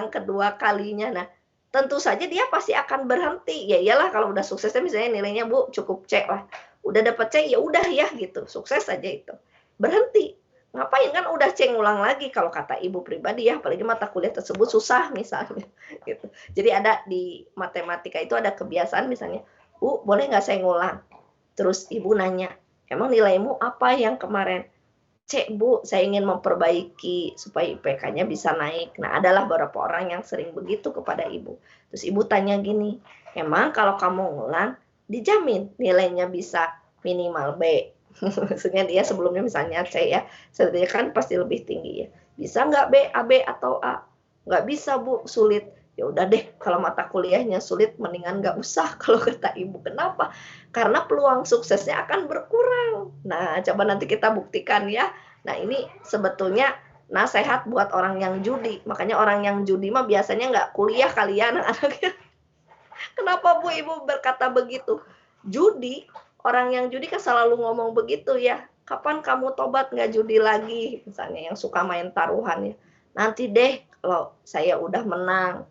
kedua kalinya. Nah, tentu saja dia pasti akan berhenti. Ya iyalah kalau udah suksesnya misalnya nilainya Bu cukup C lah. Udah dapat C ya udah ya gitu. Sukses aja itu. Berhenti. Ngapain kan udah C ngulang lagi kalau kata ibu pribadi ya, apalagi mata kuliah tersebut susah misalnya gitu. Jadi ada di matematika itu ada kebiasaan misalnya, Bu boleh nggak saya ngulang? Terus ibu nanya, emang nilaimu apa yang kemarin? C Bu, saya ingin memperbaiki supaya IPK-nya bisa naik. Nah adalah beberapa orang yang sering begitu kepada ibu. Terus ibu tanya gini, emang kalau kamu ngulang dijamin nilainya bisa minimal B? Maksudnya dia sebelumnya misalnya C ya, sebenarnya kan pasti lebih tinggi ya. Bisa nggak B, AB atau A? Nggak bisa Bu, sulit. Ya udah deh, kalau mata kuliahnya sulit, mendingan nggak usah kalau kata ibu. Kenapa? Karena peluang suksesnya akan berkurang. Nah, coba nanti kita buktikan ya. Nah, ini sebetulnya nasihat buat orang yang judi. Makanya orang yang judi mah biasanya nggak kuliah kalian anak-anaknya. Kenapa Bu Ibu berkata begitu? Judi, orang yang judi kan selalu ngomong begitu ya. Kapan kamu tobat nggak judi lagi? Misalnya yang suka main taruhan ya. Nanti deh kalau saya udah menang.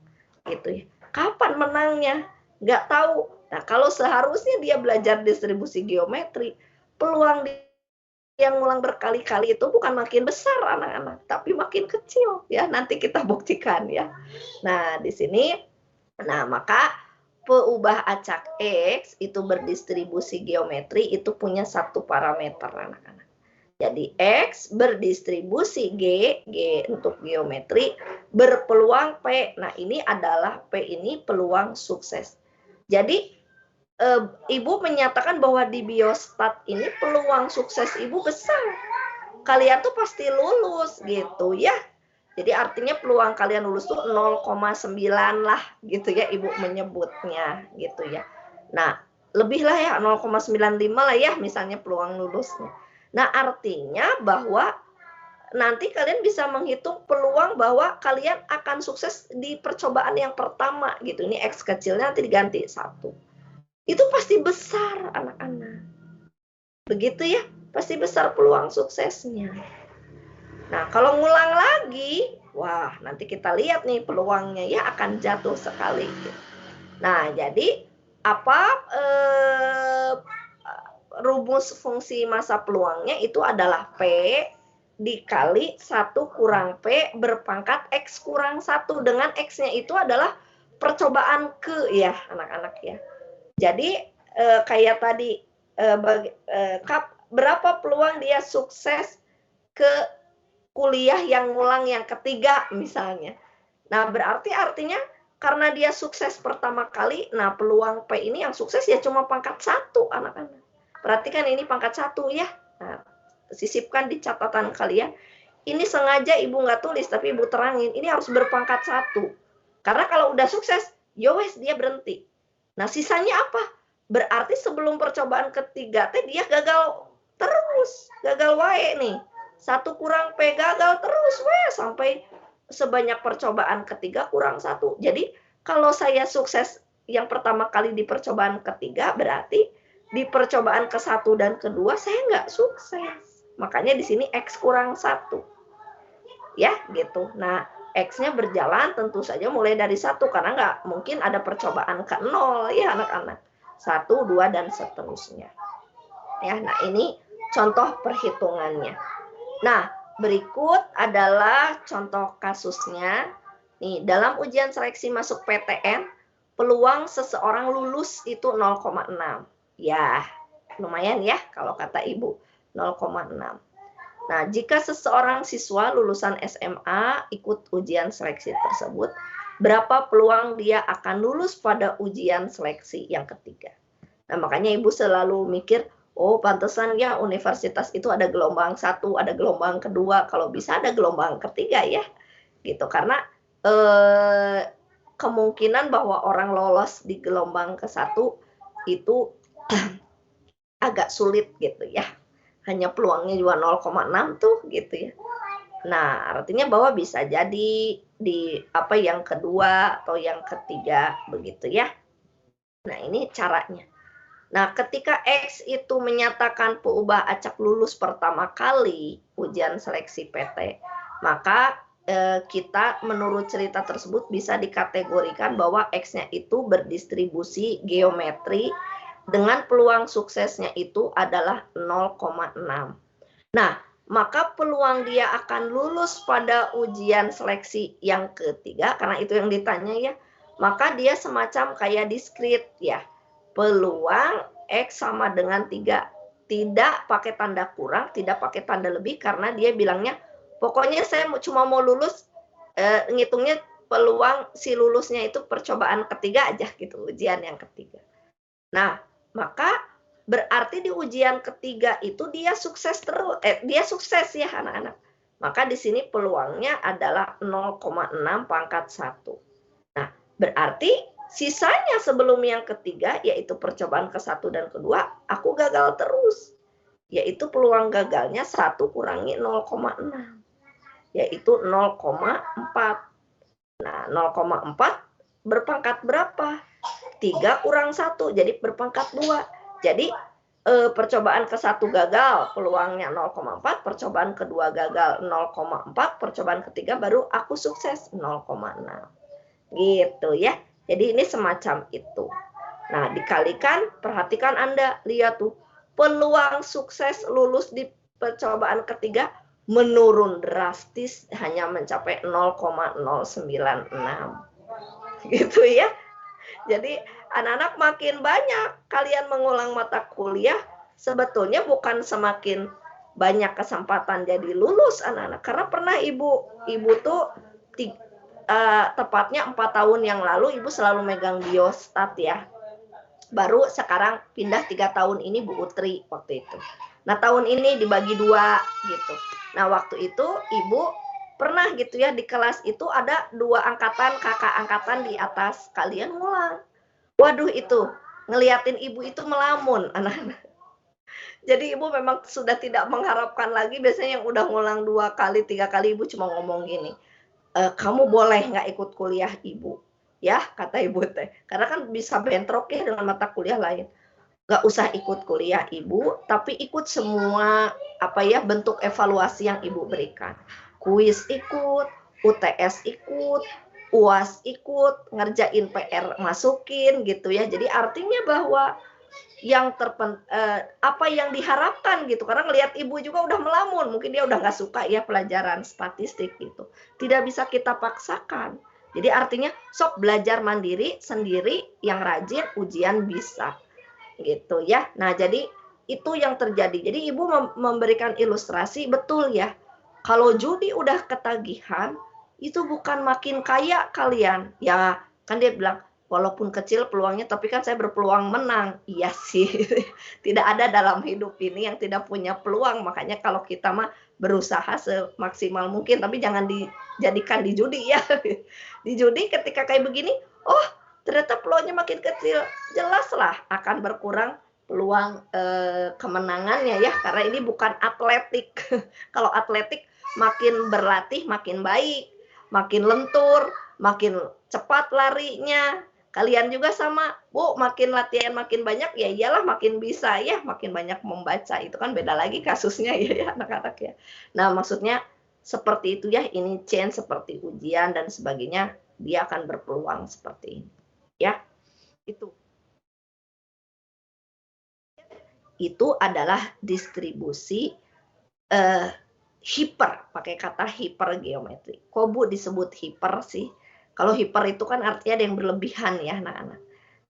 Gitu ya. Kapan menangnya? Nggak tahu. Nah kalau seharusnya dia belajar distribusi geometri, peluang yang ngulang berkali-kali itu bukan makin besar anak-anak, tapi makin kecil ya. Nanti kita buktikan ya. Nah di sini, nah maka peubah acak X itu berdistribusi geometri itu punya satu parameter anak-anak. Jadi X berdistribusi G untuk geometri berpeluang P. Nah ini adalah P ini peluang sukses. Jadi Ibu menyatakan bahwa di biostat ini peluang sukses Ibu besar. Kalian tuh pasti lulus gitu ya. Jadi artinya peluang kalian lulus tuh 0,9 lah gitu ya ibu menyebutnya gitu ya. Nah lebih lah ya 0,95 lah ya misalnya peluang lulusnya. Nah artinya bahwa nanti kalian bisa menghitung peluang bahwa kalian akan sukses di percobaan yang pertama gitu. Ini X kecilnya nanti diganti 1. Itu pasti besar anak-anak. Begitu ya, pasti besar peluang suksesnya. Nah, kalau ngulang lagi, wah nanti kita lihat nih peluangnya ya akan jatuh sekali. Nah, jadi apa rumus fungsi masa peluangnya itu adalah P dikali 1 kurang P berpangkat X kurang 1. Dengan X-nya itu adalah percobaan ke ya anak-anak ya. Jadi kayak tadi berapa peluang dia sukses ke kuliah yang ngulang yang ketiga misalnya. Nah, berarti artinya karena dia sukses pertama kali, nah peluang P ini yang sukses ya cuma pangkat 1 anak-anak. Perhatikan ini pangkat 1 ya. Nah, sisipkan di catatan kalian. Ini sengaja Ibu nggak tulis, tapi Ibu terangin. Ini harus berpangkat 1. Karena kalau udah sukses, yowes dia berhenti. Nah, sisanya apa? Berarti sebelum percobaan ketiga dia gagal terus. Gagal wae nih. 1 kurang P gagal terus sampai sebanyak percobaan ketiga kurang 1. Jadi kalau saya sukses yang pertama kali di percobaan ketiga, berarti di percobaan ke-1 dan kedua saya nggak sukses. Makanya di sini X kurang 1. Ya, gitu. Nah, X-nya berjalan tentu saja mulai dari 1, karena nggak mungkin ada percobaan ke-0 ya anak-anak. 1, 2, dan seterusnya. Ya, nah ini contoh perhitungannya. Nah, berikut adalah contoh kasusnya. Nih, dalam ujian seleksi masuk PTN, peluang seseorang lulus itu 0,6. Ya, lumayan ya kalau kata Ibu, 0,6. Nah, jika seseorang siswa lulusan SMA ikut ujian seleksi tersebut, berapa peluang dia akan lulus pada ujian seleksi yang ketiga? Nah, makanya Ibu selalu mikir, oh pantesan ya universitas itu ada gelombang 1, ada gelombang kedua, kalau bisa ada gelombang ketiga ya. Gitu, karena kemungkinan bahwa orang lolos di gelombang ke-1 itu agak sulit gitu ya. Hanya peluangnya juga 0,6 tuh gitu ya. Nah, artinya bahwa bisa jadi di yang kedua atau yang ketiga begitu ya. Nah, ini caranya. Nah, ketika X itu menyatakan peubah acak lulus pertama kali ujian seleksi PT, maka kita menurut cerita tersebut bisa dikategorikan bahwa X-nya itu berdistribusi geometri dengan peluang suksesnya itu adalah 0,6. Nah, maka peluang dia akan lulus pada ujian seleksi yang ketiga, karena itu yang ditanya ya, maka dia semacam kayak diskrit ya. Peluang X sama dengan 3. Tidak pakai tanda kurang, tidak pakai tanda lebih, karena dia bilangnya, pokoknya saya cuma mau lulus, ngitungnya peluang si lulusnya itu percobaan ketiga aja gitu, ujian yang ketiga. Nah, maka berarti di ujian ketiga itu dia sukses terus, dia sukses ya anak-anak. Maka di sini peluangnya adalah 0,6 pangkat 1. Nah, berarti sisanya sebelum yang ketiga, yaitu percobaan ke-1 dan kedua, aku gagal terus. Yaitu peluang gagalnya 1 kurangi 0,6. Yaitu 0,4. Nah, 0,4 berpangkat berapa? 3 kurang 1, jadi berpangkat 2. Jadi percobaan ke-1 gagal, peluangnya 0,4, percobaan kedua gagal 0,4, percobaan ketiga baru aku sukses 0,6. Gitu ya. Jadi ini semacam itu. Nah, dikalikan, perhatikan Anda, lihat tuh, peluang sukses lulus di percobaan ketiga menurun drastis hanya mencapai 0,096. Gitu ya. Jadi anak-anak makin banyak kalian mengulang mata kuliah, sebetulnya bukan semakin banyak kesempatan jadi lulus anak-anak. Karena pernah ibu tuh tepatnya 4 tahun yang lalu ibu selalu megang biostat ya. Baru sekarang pindah 3 tahun ini Bu Utri waktu itu. Nah, tahun ini dibagi 2 gitu. Nah, waktu itu ibu pernah gitu ya, di kelas itu ada 2 angkatan, kakak angkatan di atas kalian ngulang. Waduh, itu ngeliatin ibu itu melamun anak-anak. Jadi ibu memang sudah tidak mengharapkan lagi, biasanya yang udah ngulang 2 kali, 3 kali ibu cuma ngomong gini, kamu boleh nggak ikut kuliah ibu, ya kata ibu teh, karena kan bisa bentrok ya dengan mata kuliah lain. Nggak usah ikut kuliah ibu, tapi ikut semua bentuk evaluasi yang ibu berikan. Kuis ikut, UTS ikut, UAS ikut, ngerjain PR masukin gitu ya. Jadi artinya bahwa yang apa yang diharapkan gitu, karena ngelihat ibu juga udah melamun, mungkin dia udah nggak suka ya pelajaran statistik gitu. Tidak bisa kita paksakan. Jadi artinya sok belajar mandiri sendiri, yang rajin ujian bisa gitu ya. Nah, jadi itu yang terjadi. Jadi ibu memberikan ilustrasi, betul ya. Kalau judi udah ketagihan, itu bukan makin kaya kalian. Ya, kan dia bilang, walaupun kecil peluangnya, tapi kan saya berpeluang menang. Iya sih, tidak ada dalam hidup ini yang tidak punya peluang. Makanya kalau kita mah berusaha semaksimal mungkin, tapi jangan dijadikan di judi ya. Di judi ketika kayak begini, oh ternyata peluangnya makin kecil, jelaslah akan berkurang peluang kemenangannya ya, karena ini bukan atletik. Kalau atletik makin berlatih makin baik, makin lentur, makin cepat larinya. Kalian juga sama, Bu, makin latihan makin banyak, ya iyalah makin bisa ya, makin banyak membaca. Itu kan beda lagi kasusnya ya anak-anak ya. Nah, maksudnya seperti itu ya, ini change seperti ujian dan sebagainya, dia akan berpeluang seperti ini. Ya, itu adalah distribusi hiper, pakai kata hipergeometri. Kok Bu disebut hiper sih? Kalau hiper itu kan artinya ada yang berlebihan ya anak-anak.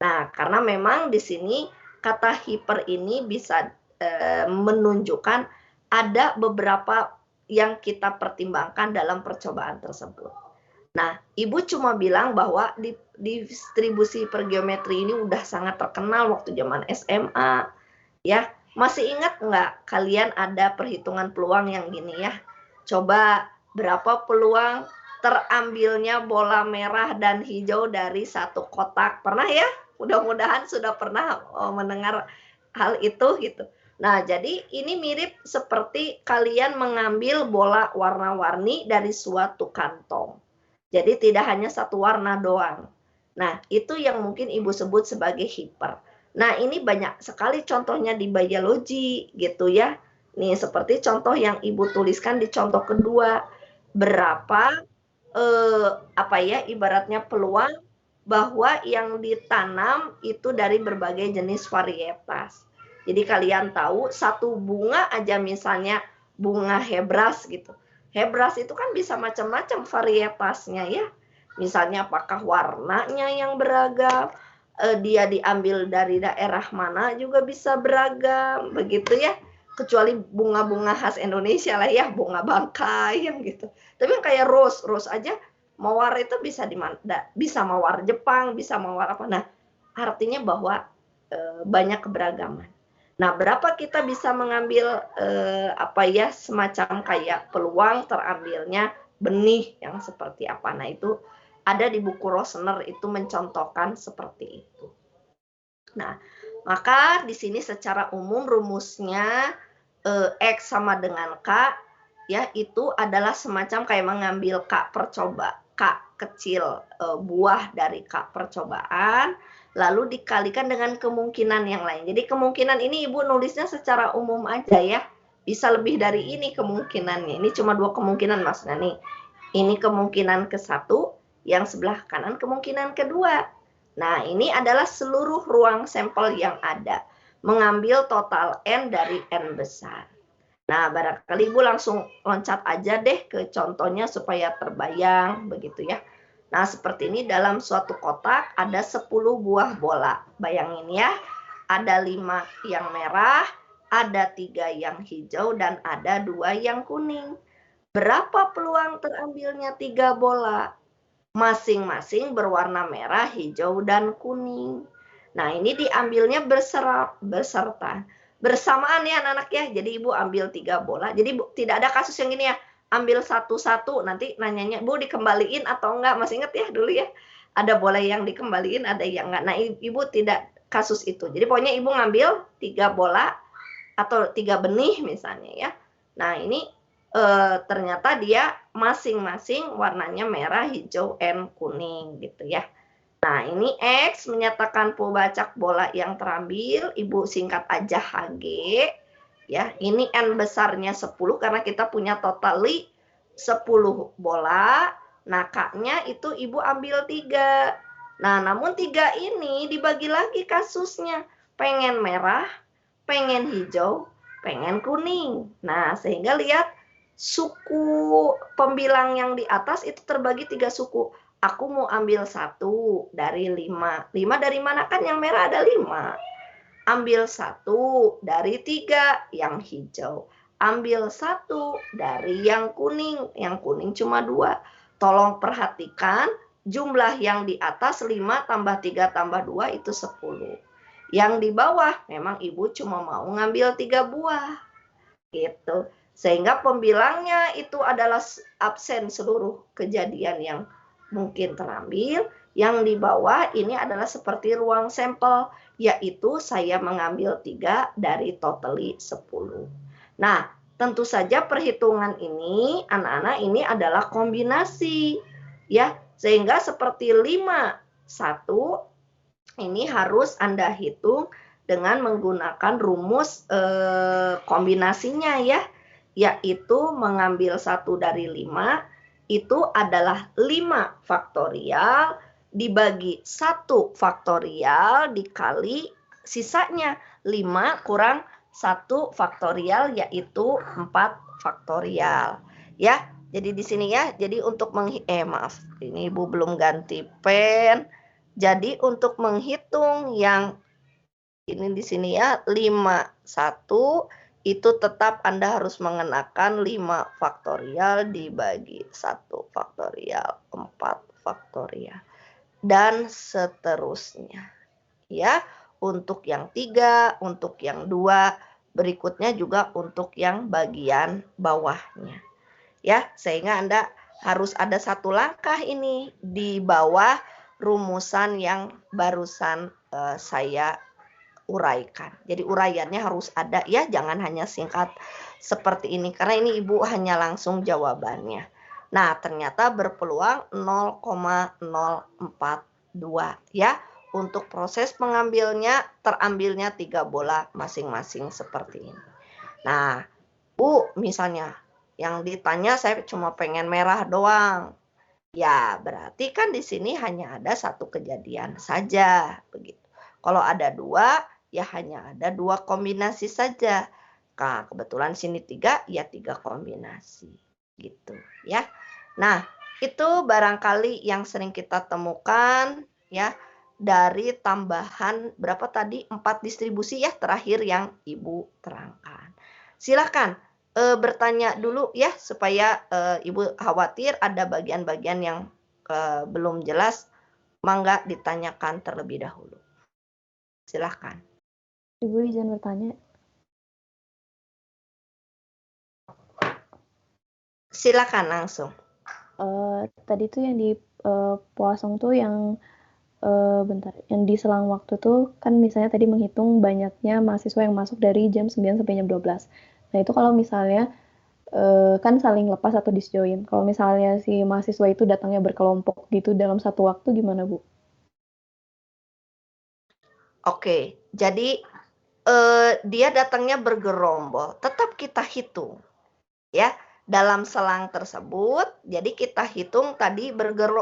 Nah, karena memang di sini kata hiper ini bisa menunjukkan ada beberapa yang kita pertimbangkan dalam percobaan tersebut. Nah, Ibu cuma bilang bahwa distribusi hipergeometri ini udah sangat terkenal waktu zaman SMA. Ya, masih ingat nggak kalian ada perhitungan peluang yang gini ya? Coba berapa peluang terambilnya bola merah dan hijau dari satu kotak? Pernah ya? Mudah-mudahan sudah pernah mendengar hal itu gitu. Nah, jadi ini mirip seperti kalian mengambil bola warna-warni dari suatu kantong. Jadi tidak hanya satu warna doang. Nah, itu yang mungkin Ibu sebut sebagai hiper. Nah, ini banyak sekali contohnya di biologi gitu ya. Nih, seperti contoh yang Ibu tuliskan di contoh kedua. Berapa ibaratnya peluang bahwa yang ditanam itu dari berbagai jenis varietas. Jadi kalian tahu satu bunga aja misalnya bunga hebras gitu. Hebras itu kan bisa macam-macam varietasnya ya. Misalnya apakah warnanya yang beragam, dia diambil dari daerah mana juga bisa beragam, begitu ya. Kecuali bunga-bunga khas Indonesia lah ya, bunga bangkai yang gitu. Tapi kayak rose aja mawar itu bisa mawar Jepang, bisa mawar apa. Nah, artinya bahwa banyak keberagaman. Nah, berapa kita bisa mengambil semacam kayak peluang terambilnya benih yang seperti apa. Nah, itu ada di buku Rosner itu mencontohkan seperti itu. Nah, maka di sini secara umum rumusnya X sama dengan K ya, itu adalah semacam kayak mengambil K kecil buah dari K percobaan lalu dikalikan dengan kemungkinan yang lain. Jadi kemungkinan ini Ibu nulisnya secara umum aja ya. Bisa lebih dari ini kemungkinannya. Ini cuma 2 kemungkinan maksudnya nih. Ini kemungkinan ke-1, yang sebelah kanan kemungkinan kedua. Nah, ini adalah seluruh ruang sampel yang ada. Mengambil total N dari N besar. Nah, barangkali Ibu langsung loncat aja deh ke contohnya supaya terbayang begitu ya. Nah, seperti ini dalam suatu kotak ada 10 buah bola. Bayangin ya, ada 5 yang merah, ada 3 yang hijau, dan ada 2 yang kuning. Berapa peluang terambilnya 3 bola? Masing-masing berwarna merah, hijau, dan kuning. Nah, ini diambilnya berserta. Bersamaan ya anak-anak ya, jadi Ibu ambil 3 bola. Jadi tidak ada kasus yang gini ya, ambil satu-satu, nanti nanyanya, Bu dikembaliin atau enggak, masih ingat ya dulu ya, ada bola yang dikembaliin, ada yang enggak. Nah, Ibu tidak kasus itu. Jadi pokoknya Ibu ngambil 3 bola atau 3 benih misalnya ya. Nah, ini ternyata dia masing-masing warnanya merah, hijau, and kuning gitu ya. Nah, ini X menyatakan pembacak bola yang terambil, Ibu singkat aja HG. Ya, ini N besarnya 10 karena kita punya totally 10 bola. Nah, K-nya itu Ibu ambil 3. Nah, namun 3 ini dibagi lagi kasusnya. Pengen merah, pengen hijau, pengen kuning. Nah, sehingga lihat suku pembilang yang di atas itu terbagi 3 suku. Aku mau ambil 1 dari 5. 5 dari mana? Kan yang merah ada 5. Ambil 1 dari 3 yang hijau. Ambil 1 dari yang kuning. Yang kuning cuma 2. Tolong perhatikan jumlah yang di atas 5 tambah 3 tambah 2 itu 10. Yang di bawah memang Ibu cuma mau ngambil 3 buah. Gitu. Sehingga pembilangnya itu adalah absen seluruh kejadian yang mungkin terambil. Yang di bawah ini adalah seperti ruang sampel, yaitu saya mengambil 3 dari totally 10. Nah, tentu saja perhitungan ini, anak-anak, ini adalah kombinasi. Ya, Sehingga seperti 5, 1 ini harus Anda hitung dengan menggunakan rumus kombinasinya ya, yaitu mengambil 1 dari 5 itu adalah 5 faktorial dibagi 1 faktorial dikali sisanya 5 kurang 1 faktorial yaitu 4 faktorial ya. Jadi di sini ya, jadi untuk maaf, ini Ibu belum ganti pen. Jadi untuk menghitung yang ini di sini ya 5, 1 itu tetap Anda harus mengenakan 5 faktorial dibagi 1 faktorial, 4 faktorial. Dan seterusnya. Ya, untuk yang 3, untuk yang 2, berikutnya juga untuk yang bagian bawahnya. Ya, sehingga Anda harus ada satu langkah ini di bawah rumusan yang barusan saya uraikan. Jadi uraiannya harus ada ya, jangan hanya singkat seperti ini karena ini Ibu hanya langsung jawabannya. Nah, ternyata berpeluang 0,042 ya. Untuk proses pengambilnya terambilnya 3 bola masing-masing seperti ini. Nah, Bu, misalnya yang ditanya saya cuma pengen merah doang. Ya, berarti kan di sini hanya ada 1 kejadian saja, begitu. Kalau ada 2, ya hanya ada 2 kombinasi saja. Nah, kebetulan sini 3, ya 3 kombinasi, gitu ya. Nah, itu barangkali yang sering kita temukan ya dari tambahan berapa tadi 4 distribusi ya terakhir yang Ibu terangkan. Silakan bertanya dulu ya supaya Ibu khawatir ada bagian-bagian yang belum jelas, mangga ditanyakan terlebih dahulu. Silahkan. Ibu izin bertanya. Silakan langsung. Tadi tuh yang di Poasong tuh yang yang di selang waktu tuh kan misalnya tadi menghitung banyaknya mahasiswa yang masuk dari jam 9 sampai jam 12. Nah itu kalau misalnya kan saling lepas atau disjoin. Kalau misalnya si mahasiswa itu datangnya berkelompok gitu dalam satu waktu gimana Bu? Oke, jadi dia datangnya bergerombol. Tetap kita hitung ya. Dalam selang tersebut, jadi kita hitung tadi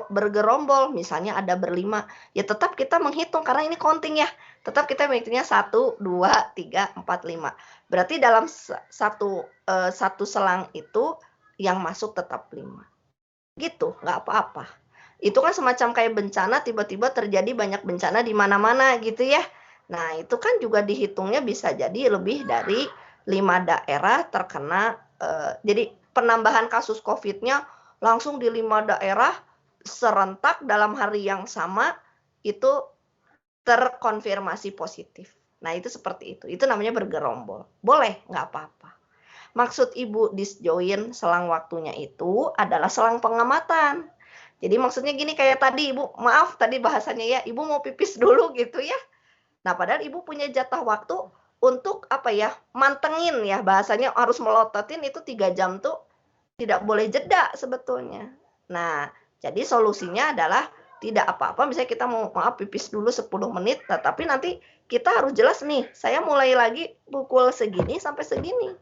bergerombol, misalnya ada berlima, ya tetap kita menghitung karena ini counting ya. Tetap kita menghitungnya 1, 2, 3, 4, 5. Berarti dalam satu selang itu yang masuk tetap 5. Gitu, nggak apa-apa. Itu kan semacam kayak bencana, tiba-tiba terjadi banyak bencana di mana-mana gitu ya. Nah, itu kan juga dihitungnya bisa jadi lebih dari 5 daerah terkena, jadi penambahan kasus COVID-nya langsung di 5 daerah serentak dalam hari yang sama itu terkonfirmasi positif. Nah, itu seperti itu. Itu namanya bergerombol. Boleh, nggak apa-apa. Maksud Ibu disjoin selang waktunya itu adalah selang pengamatan. Jadi maksudnya gini kayak tadi Ibu, maaf tadi bahasanya ya, Ibu mau pipis dulu gitu ya. Nah, padahal Ibu punya jatah waktu untuk apa ya, mantengin ya, bahasanya harus melototin itu 3 jam tuh tidak boleh jeda sebetulnya. Nah, jadi solusinya adalah tidak apa-apa, misalnya kita mau maaf pipis dulu 10 menit, tapi nanti kita harus jelas nih, saya mulai lagi pukul segini sampai segini.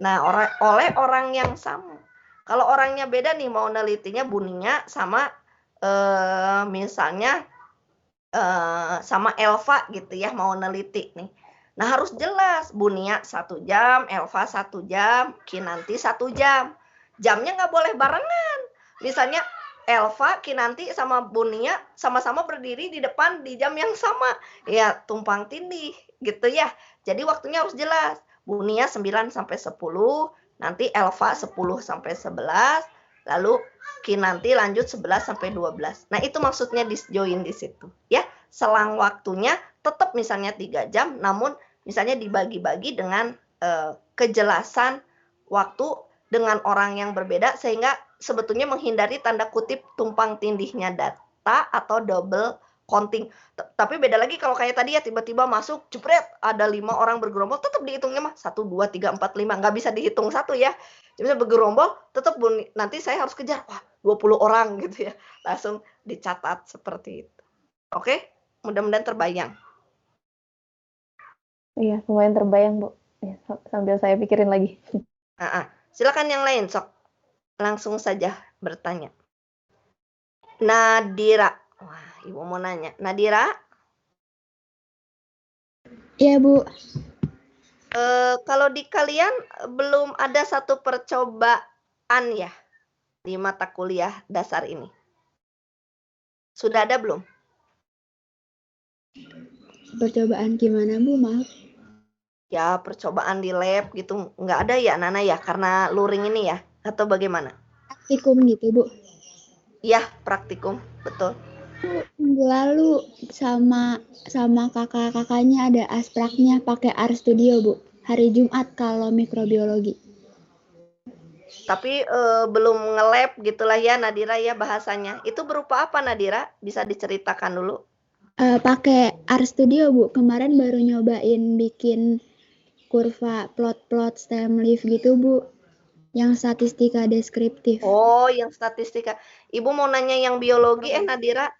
Nah, oleh orang yang sama. Kalau orangnya beda nih, mau nelitinya Bunia sama misalnya sama Elva gitu ya, mau neliti nih. Nah, harus jelas, Bunia 1 jam, Elva 1 jam, Kinanti 1 jam. Jamnya nggak boleh barengan. Misalnya Elva, Kinanti sama Bunia sama-sama berdiri di depan di jam yang sama. Ya, tumpang tindih gitu ya. Jadi waktunya harus jelas. Bunia 9 sampai 10, nanti Elva 10 sampai 11, lalu Kinanti lanjut 11 sampai 12. Nah, itu maksudnya disjoin di situ ya. Selang waktunya tetap misalnya 3 jam, namun misalnya dibagi-bagi dengan kejelasan waktu dengan orang yang berbeda sehingga sebetulnya menghindari tanda kutip tumpang tindihnya data atau double counting. Tapi beda lagi kalau kayak tadi ya tiba-tiba masuk jepret ada 5 orang bergerombol tetap dihitungnya mah 1 2 3 4 5 nggak bisa dihitung satu ya. Bisa bergerombol tetap nanti saya harus kejar wah 20 orang gitu ya. Langsung dicatat seperti itu. Oke? Mudah-mudahan terbayang. Iya, lumayan terbayang, Bu. Ya, sambil saya pikirin lagi. Silakan yang lain, sok. Langsung saja bertanya. Nadira. Wah, Ibu mau nanya. Nadira? Iya, Bu. Kalau di kalian belum ada satu percobaan ya di mata kuliah dasar ini? Sudah ada belum? Percobaan gimana, Bu? Maaf. Ya, percobaan di lab gitu. Nggak ada ya, Nana ya? Karena luring ini ya? Atau bagaimana? Praktikum gitu, Bu. Iya, praktikum. Betul. Minggu lalu sama kakak-kakaknya ada aspraknya pakai RStudio, Bu. Hari Jumat kalau mikrobiologi. Tapi belum nge-lab gitulah ya, Nadira ya bahasanya. Itu berupa apa, Nadira? Bisa diceritakan dulu. Pakai RStudio, Bu. Kemarin baru nyobain bikin kurva plot stem leaf gitu, Bu. Yang statistika deskriptif. Oh, yang statistika. Ibu mau nanya yang biologi, Nadira?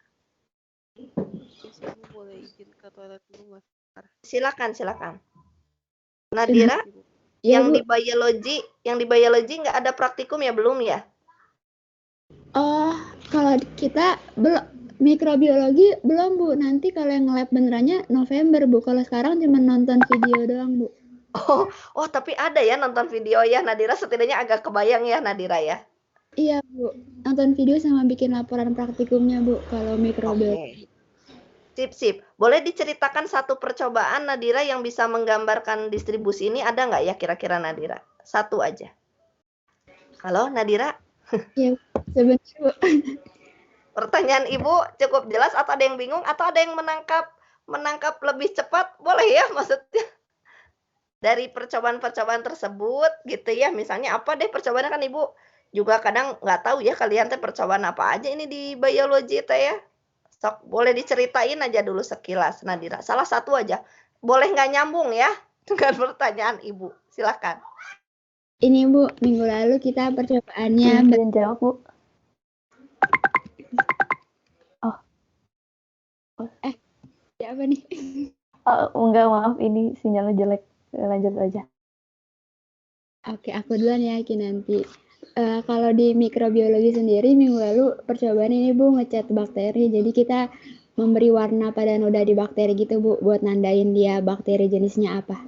Boleh izin ke toilet dulu, Mas. Silakan. Nadira, Ya, yang Bu. di biologi nggak ada praktikum ya, belum ya? Oh, kalau kita mikrobiologi belum, Bu. Nanti kalau yang lab benerannya November, Bu. Kalau sekarang cuma nonton video doang, Bu. Oh, tapi ada ya nonton video ya, Nadira. Setidaknya agak kebayang ya, Nadira ya. Iya, Bu. Nonton video sama bikin laporan praktikumnya, Bu. Kalau mikrobiologi. Sip. Boleh diceritakan satu percobaan, Nadira, yang bisa menggambarkan distribusi ini? Ada nggak ya kira-kira, Nadira? Satu aja. Halo, Nadira? Ya, sebentar, Bu. Pertanyaan Ibu cukup jelas atau ada yang bingung atau ada yang menangkap lebih cepat? Boleh ya, maksudnya dari percobaan-percobaan tersebut gitu ya. Misalnya apa deh percobaannya, kan Ibu juga kadang nggak tahu ya kalian teh percobaan apa aja ini di biologi teh ya. Sok, boleh diceritain aja dulu sekilas, Nadira. Salah satu aja. Boleh nggak nyambung ya dengan pertanyaan Ibu. Silakan. Ini, Bu, minggu lalu kita percobaannya Izin jawab, Bu. ya apa nih? Enggak, maaf, ini sinyalnya jelek. Lanjut aja. Oke, aku duluan ya, nanti. Kalau di mikrobiologi sendiri, minggu lalu percobaan ini, Bu, ngecat bakteri. Jadi kita memberi warna pada noda di bakteri gitu, Bu, buat nandain dia bakteri jenisnya apa.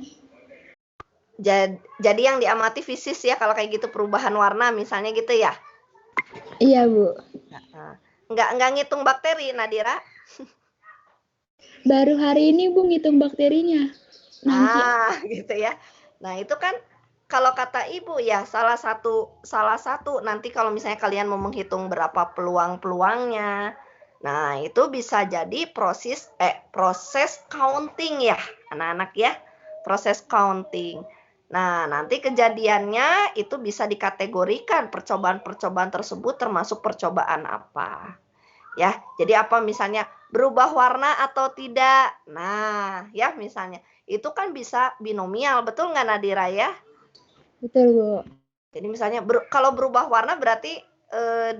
Jadi yang diamati fisis ya kalau kayak gitu, perubahan warna misalnya gitu ya? Iya, Bu. Nggak ngitung bakteri, Nadira? Baru hari ini, Bu, ngitung bakterinya. Nanti. Gitu ya. Nah, itu kan kalau kata Ibu ya salah satu nanti kalau misalnya kalian mau menghitung berapa peluangnya. Nah, itu bisa jadi proses counting ya, anak-anak ya. Proses counting. Nah, nanti kejadiannya itu bisa dikategorikan percobaan-percobaan tersebut termasuk percobaan apa. Ya, jadi apa misalnya berubah warna atau tidak. Nah, ya misalnya itu kan bisa binomial, betul nggak, Nadira ya? Betul, Bu. Jadi misalnya kalau berubah warna berarti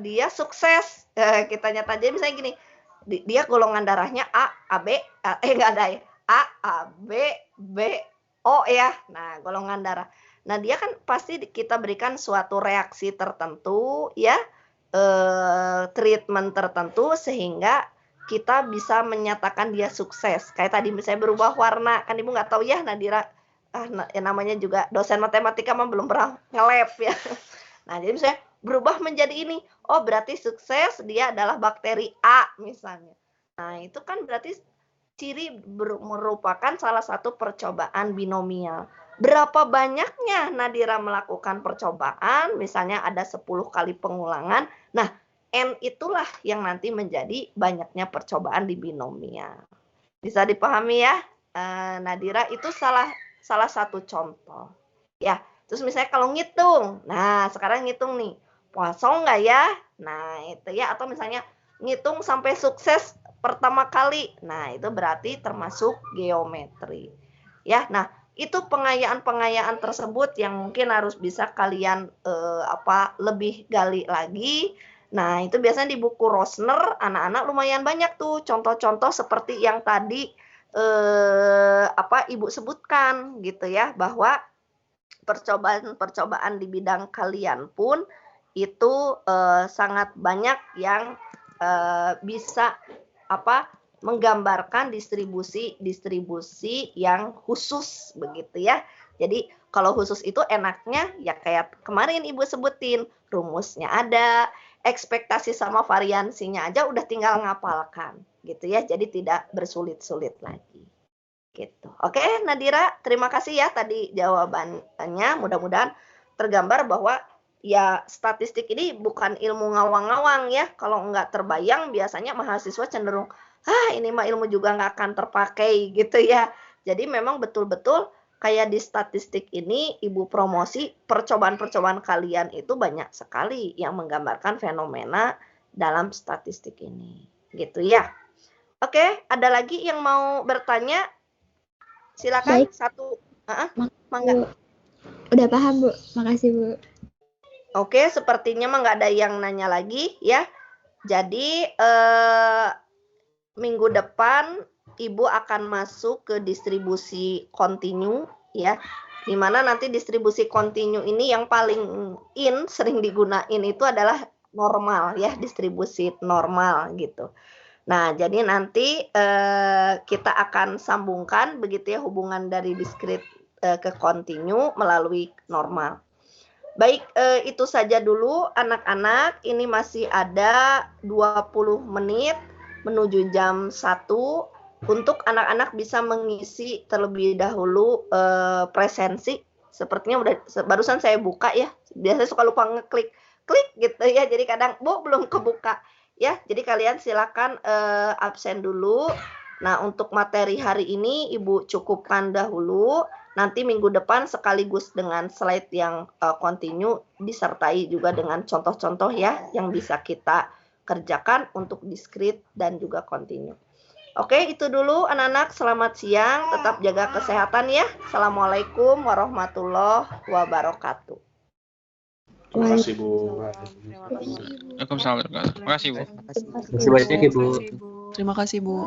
dia sukses. Kita nyata aja misalnya gini, dia golongan darahnya A, AB, nggak ada ya. A, B, B, O ya. Nah, golongan darah. Nah, dia kan pasti kita berikan suatu reaksi tertentu ya, treatment tertentu sehingga kita bisa menyatakan dia sukses. Kayak tadi misalnya berubah warna, kan Ibu nggak tahu ya, Nadira. Namanya juga dosen matematika mah belum pernah nge-lab ya. Nah, jadi misalnya berubah menjadi ini. Oh, berarti sukses, dia adalah bakteri A misalnya. Nah, itu kan berarti ciri merupakan salah satu percobaan binomial. Berapa banyaknya Nadira melakukan percobaan, misalnya ada 10 kali pengulangan. Nah, N itulah yang nanti menjadi banyaknya percobaan di binomial. Bisa dipahami ya, Nadira, itu salah satu contoh. Ya, terus misalnya kalau ngitung, nah sekarang ngitung nih, Poisson nggak ya? Nah itu ya, atau misalnya ngitung sampai sukses pertama kali. Nah, itu berarti termasuk geometri. Ya, nah itu pengayaan-pengayaan tersebut yang mungkin harus bisa kalian lebih gali lagi. Nah, itu biasanya di buku Rosner anak-anak lumayan banyak tuh contoh-contoh seperti yang tadi Ibu sebutkan gitu ya, bahwa percobaan-percobaan di bidang kalian pun itu sangat banyak yang bisa menggambarkan distribusi yang khusus begitu ya. Jadi kalau khusus itu enaknya ya kayak kemarin Ibu sebutin, rumusnya ada, ekspektasi sama variansinya aja udah tinggal ngapalkan gitu ya. Jadi tidak bersulit-sulit lagi. Gitu. Oke, Nadira, terima kasih ya tadi jawabannya. Mudah-mudahan tergambar bahwa ya statistik ini bukan ilmu ngawang-ngawang ya. Kalau nggak terbayang biasanya mahasiswa cenderung ini mah ilmu juga nggak akan terpakai gitu ya. Jadi memang betul-betul kayak di statistik ini Ibu promosi percobaan-percobaan kalian itu banyak sekali yang menggambarkan fenomena dalam statistik ini. Gitu ya. Oke, ada lagi yang mau bertanya? Silakan. Baik. Satu. Mangga. Udah paham, Bu. Makasih, Bu. Oke, sepertinya mah nggak ada yang nanya lagi ya. Jadi minggu depan Ibu akan masuk ke distribusi kontinu ya. Dimana nanti distribusi kontinu ini yang paling sering digunain itu adalah normal ya, distribusi normal gitu. Nah, jadi nanti kita akan sambungkan begitu ya hubungan dari diskrit ke kontinu melalui normal. Baik, itu saja dulu anak-anak. Ini masih ada 20 menit menuju jam 1 untuk anak-anak bisa mengisi terlebih dahulu presensi. Sepertinya barusan saya buka ya. Biasanya suka lupa ngeklik gitu ya. Jadi kadang belum kebuka. Ya, jadi kalian silakan absen dulu. Nah, untuk materi hari ini Ibu cukupkan dahulu. Nanti minggu depan sekaligus dengan slide yang kontinu disertai juga dengan contoh-contoh ya yang bisa kita kerjakan untuk diskrit dan juga kontinu. Oke, itu dulu anak-anak. Selamat siang, tetap jaga kesehatan ya. Assalamualaikum warahmatullahi wabarakatuh. Terima kasih, Bu. Waalaikumsalam. Terima kasih, Bu. Terima kasih banyak, Ibu. Terima kasih, Bu.